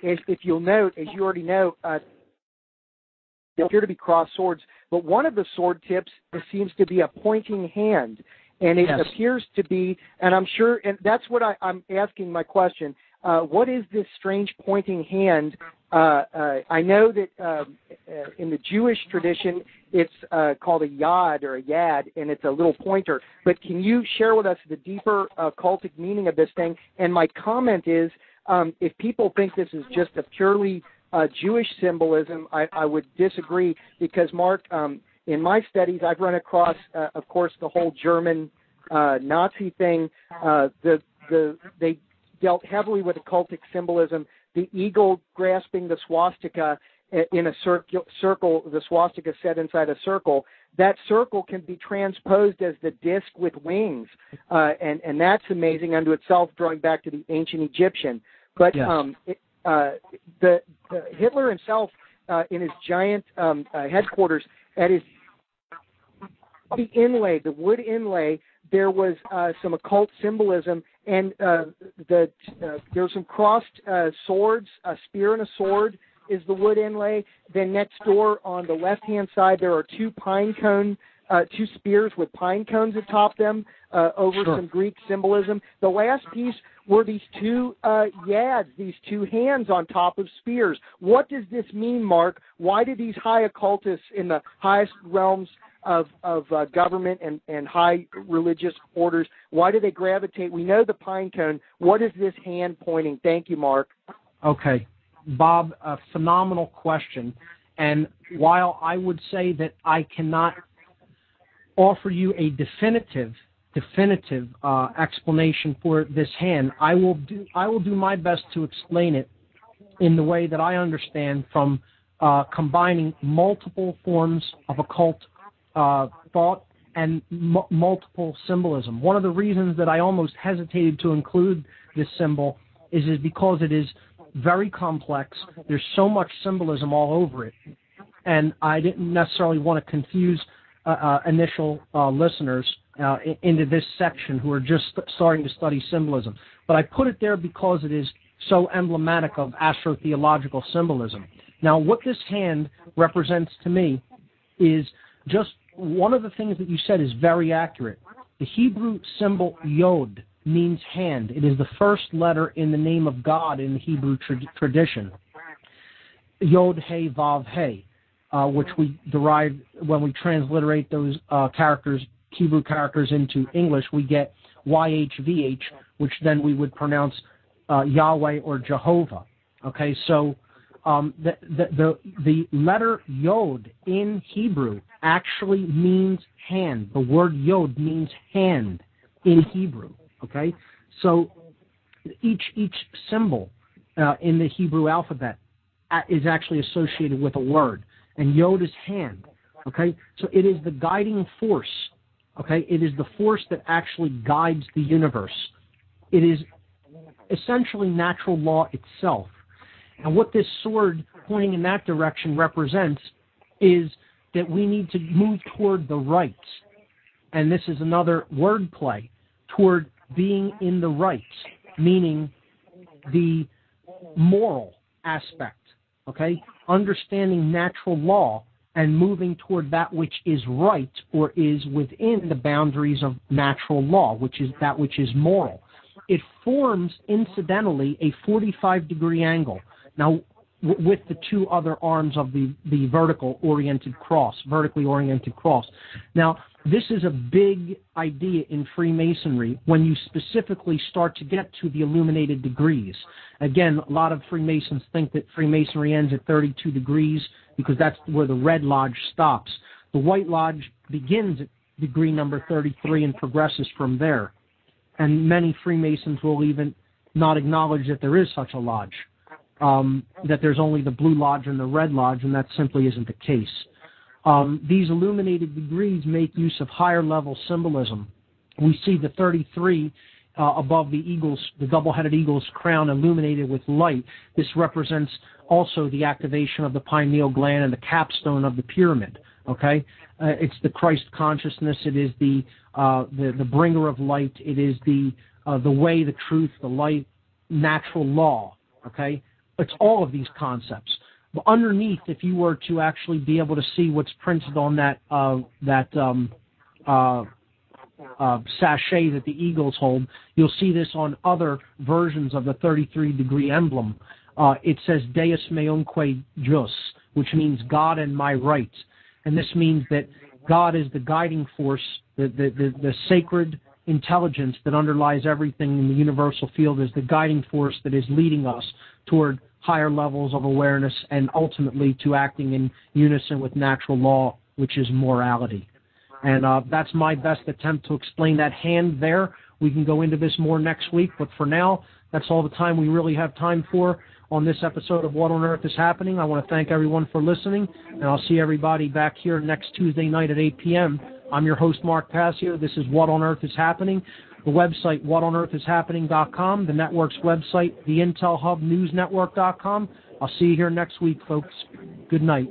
if you'll note, as you already know, they appear to be crossed swords, but one of the sword tips seems to be a pointing hand, and it appears to be, and I'm sure, and that's what I'm asking my question. What is this strange pointing hand? I know that in the Jewish tradition, it's called a yad or a yad, and it's a little pointer. But can you share with us the deeper cultic meaning of this thing? And my comment is, if people think this is just a purely Jewish symbolism, I would disagree because, Mark, in my studies, I've run across, of course, the whole German Nazi thing. They dealt heavily with occultic symbolism. The eagle grasping the swastika in a circle, the swastika set inside a circle, that circle can be transposed as the disc with wings, and that's amazing unto itself, drawing back to the ancient Egyptian. But the Hitler himself, in his giant headquarters, at his the wood inlay, there was some occult symbolism, and there were some crossed swords, a spear and a sword is the wood inlay. Then next door on the left-hand side, there are two spears with pine cones atop them over some Greek symbolism. The last piece were these two yads, these two hands on top of spears. What does this mean, Mark? Why do these high occultists in the highest realms of government and high religious orders, why do they gravitate? We know the pine cone. What is this hand pointing? Thank you, Mark. Okay. Bob, a phenomenal question. And while I would say that I cannot offer you a definitive explanation for this hand, I will do my best to explain it in the way that I understand from combining multiple forms of occult thought and multiple symbolism. One of the reasons that I almost hesitated to include this symbol is because it is very complex. There's so much symbolism all over it, and I didn't necessarily want to confuse initial listeners into this section who are just starting to study symbolism. But I put it there because it is so emblematic of astrotheological symbolism. Now, what this hand represents to me is just one of the things that you said is very accurate. The Hebrew symbol Yod means hand. It is the first letter in the name of God in the Hebrew tradition. Yod, He, Vav, He, which we derive when we transliterate those Hebrew characters into English, we get YHVH, which then we would pronounce Yahweh or Jehovah. Okay, so the letter Yod in Hebrew actually means hand. The word Yod means hand in Hebrew. Okay, so each symbol in the Hebrew alphabet is actually associated with a word, and Yod is hand. Okay, so it is the guiding force. Okay, it is the force that actually guides the universe. It is essentially natural law itself. And what this sword pointing in that direction represents is that we need to move toward the right. And this is another word play, toward being in the right, meaning the moral aspect, okay? Understanding natural law and moving toward that which is right or is within the boundaries of natural law, which is that which is moral. It forms, incidentally, a 45-degree angle. Now, with the two other arms of the vertically oriented cross. Now, this is a big idea in Freemasonry when you specifically start to get to the illuminated degrees. Again, a lot of Freemasons think that Freemasonry ends at 32 degrees because that's where the Red Lodge stops. The White Lodge begins at degree number 33 and progresses from there. And many Freemasons will even not acknowledge that there is such a lodge. That there's only the Blue Lodge and the Red Lodge, and that simply isn't the case. These illuminated degrees make use of higher level symbolism. We see the 33 above the eagle's, the double-headed eagle's crown illuminated with light. This represents also the activation of the pineal gland and the capstone of the pyramid. Okay, it's the Christ consciousness. It is the bringer of light. It is the way, the truth, the light, natural law. Okay. It's all of these concepts. But underneath, if you were to actually be able to see what's printed on that sachet that the eagles hold, you'll see this on other versions of the 33-degree emblem. It says Deus meumque jus, which means God and my right. And this means that God is the guiding force, the sacred intelligence that underlies everything in the universal field is the guiding force that is leading us toward higher levels of awareness and ultimately to acting in unison with natural law, which is morality. And that's my best attempt to explain that hand there. We can go into this more next week, but for now, that's all the time we really have time for on this episode of What on Earth is Happening. I want to thank everyone for listening, and I'll see everybody back here next Tuesday night at 8 p.m. I'm your host, Mark Passio. This is What on Earth is Happening. The website, whatonearthishappening.com. The network's website, the Intel Hub News Network.com. I'll see you here next week, folks. Good night.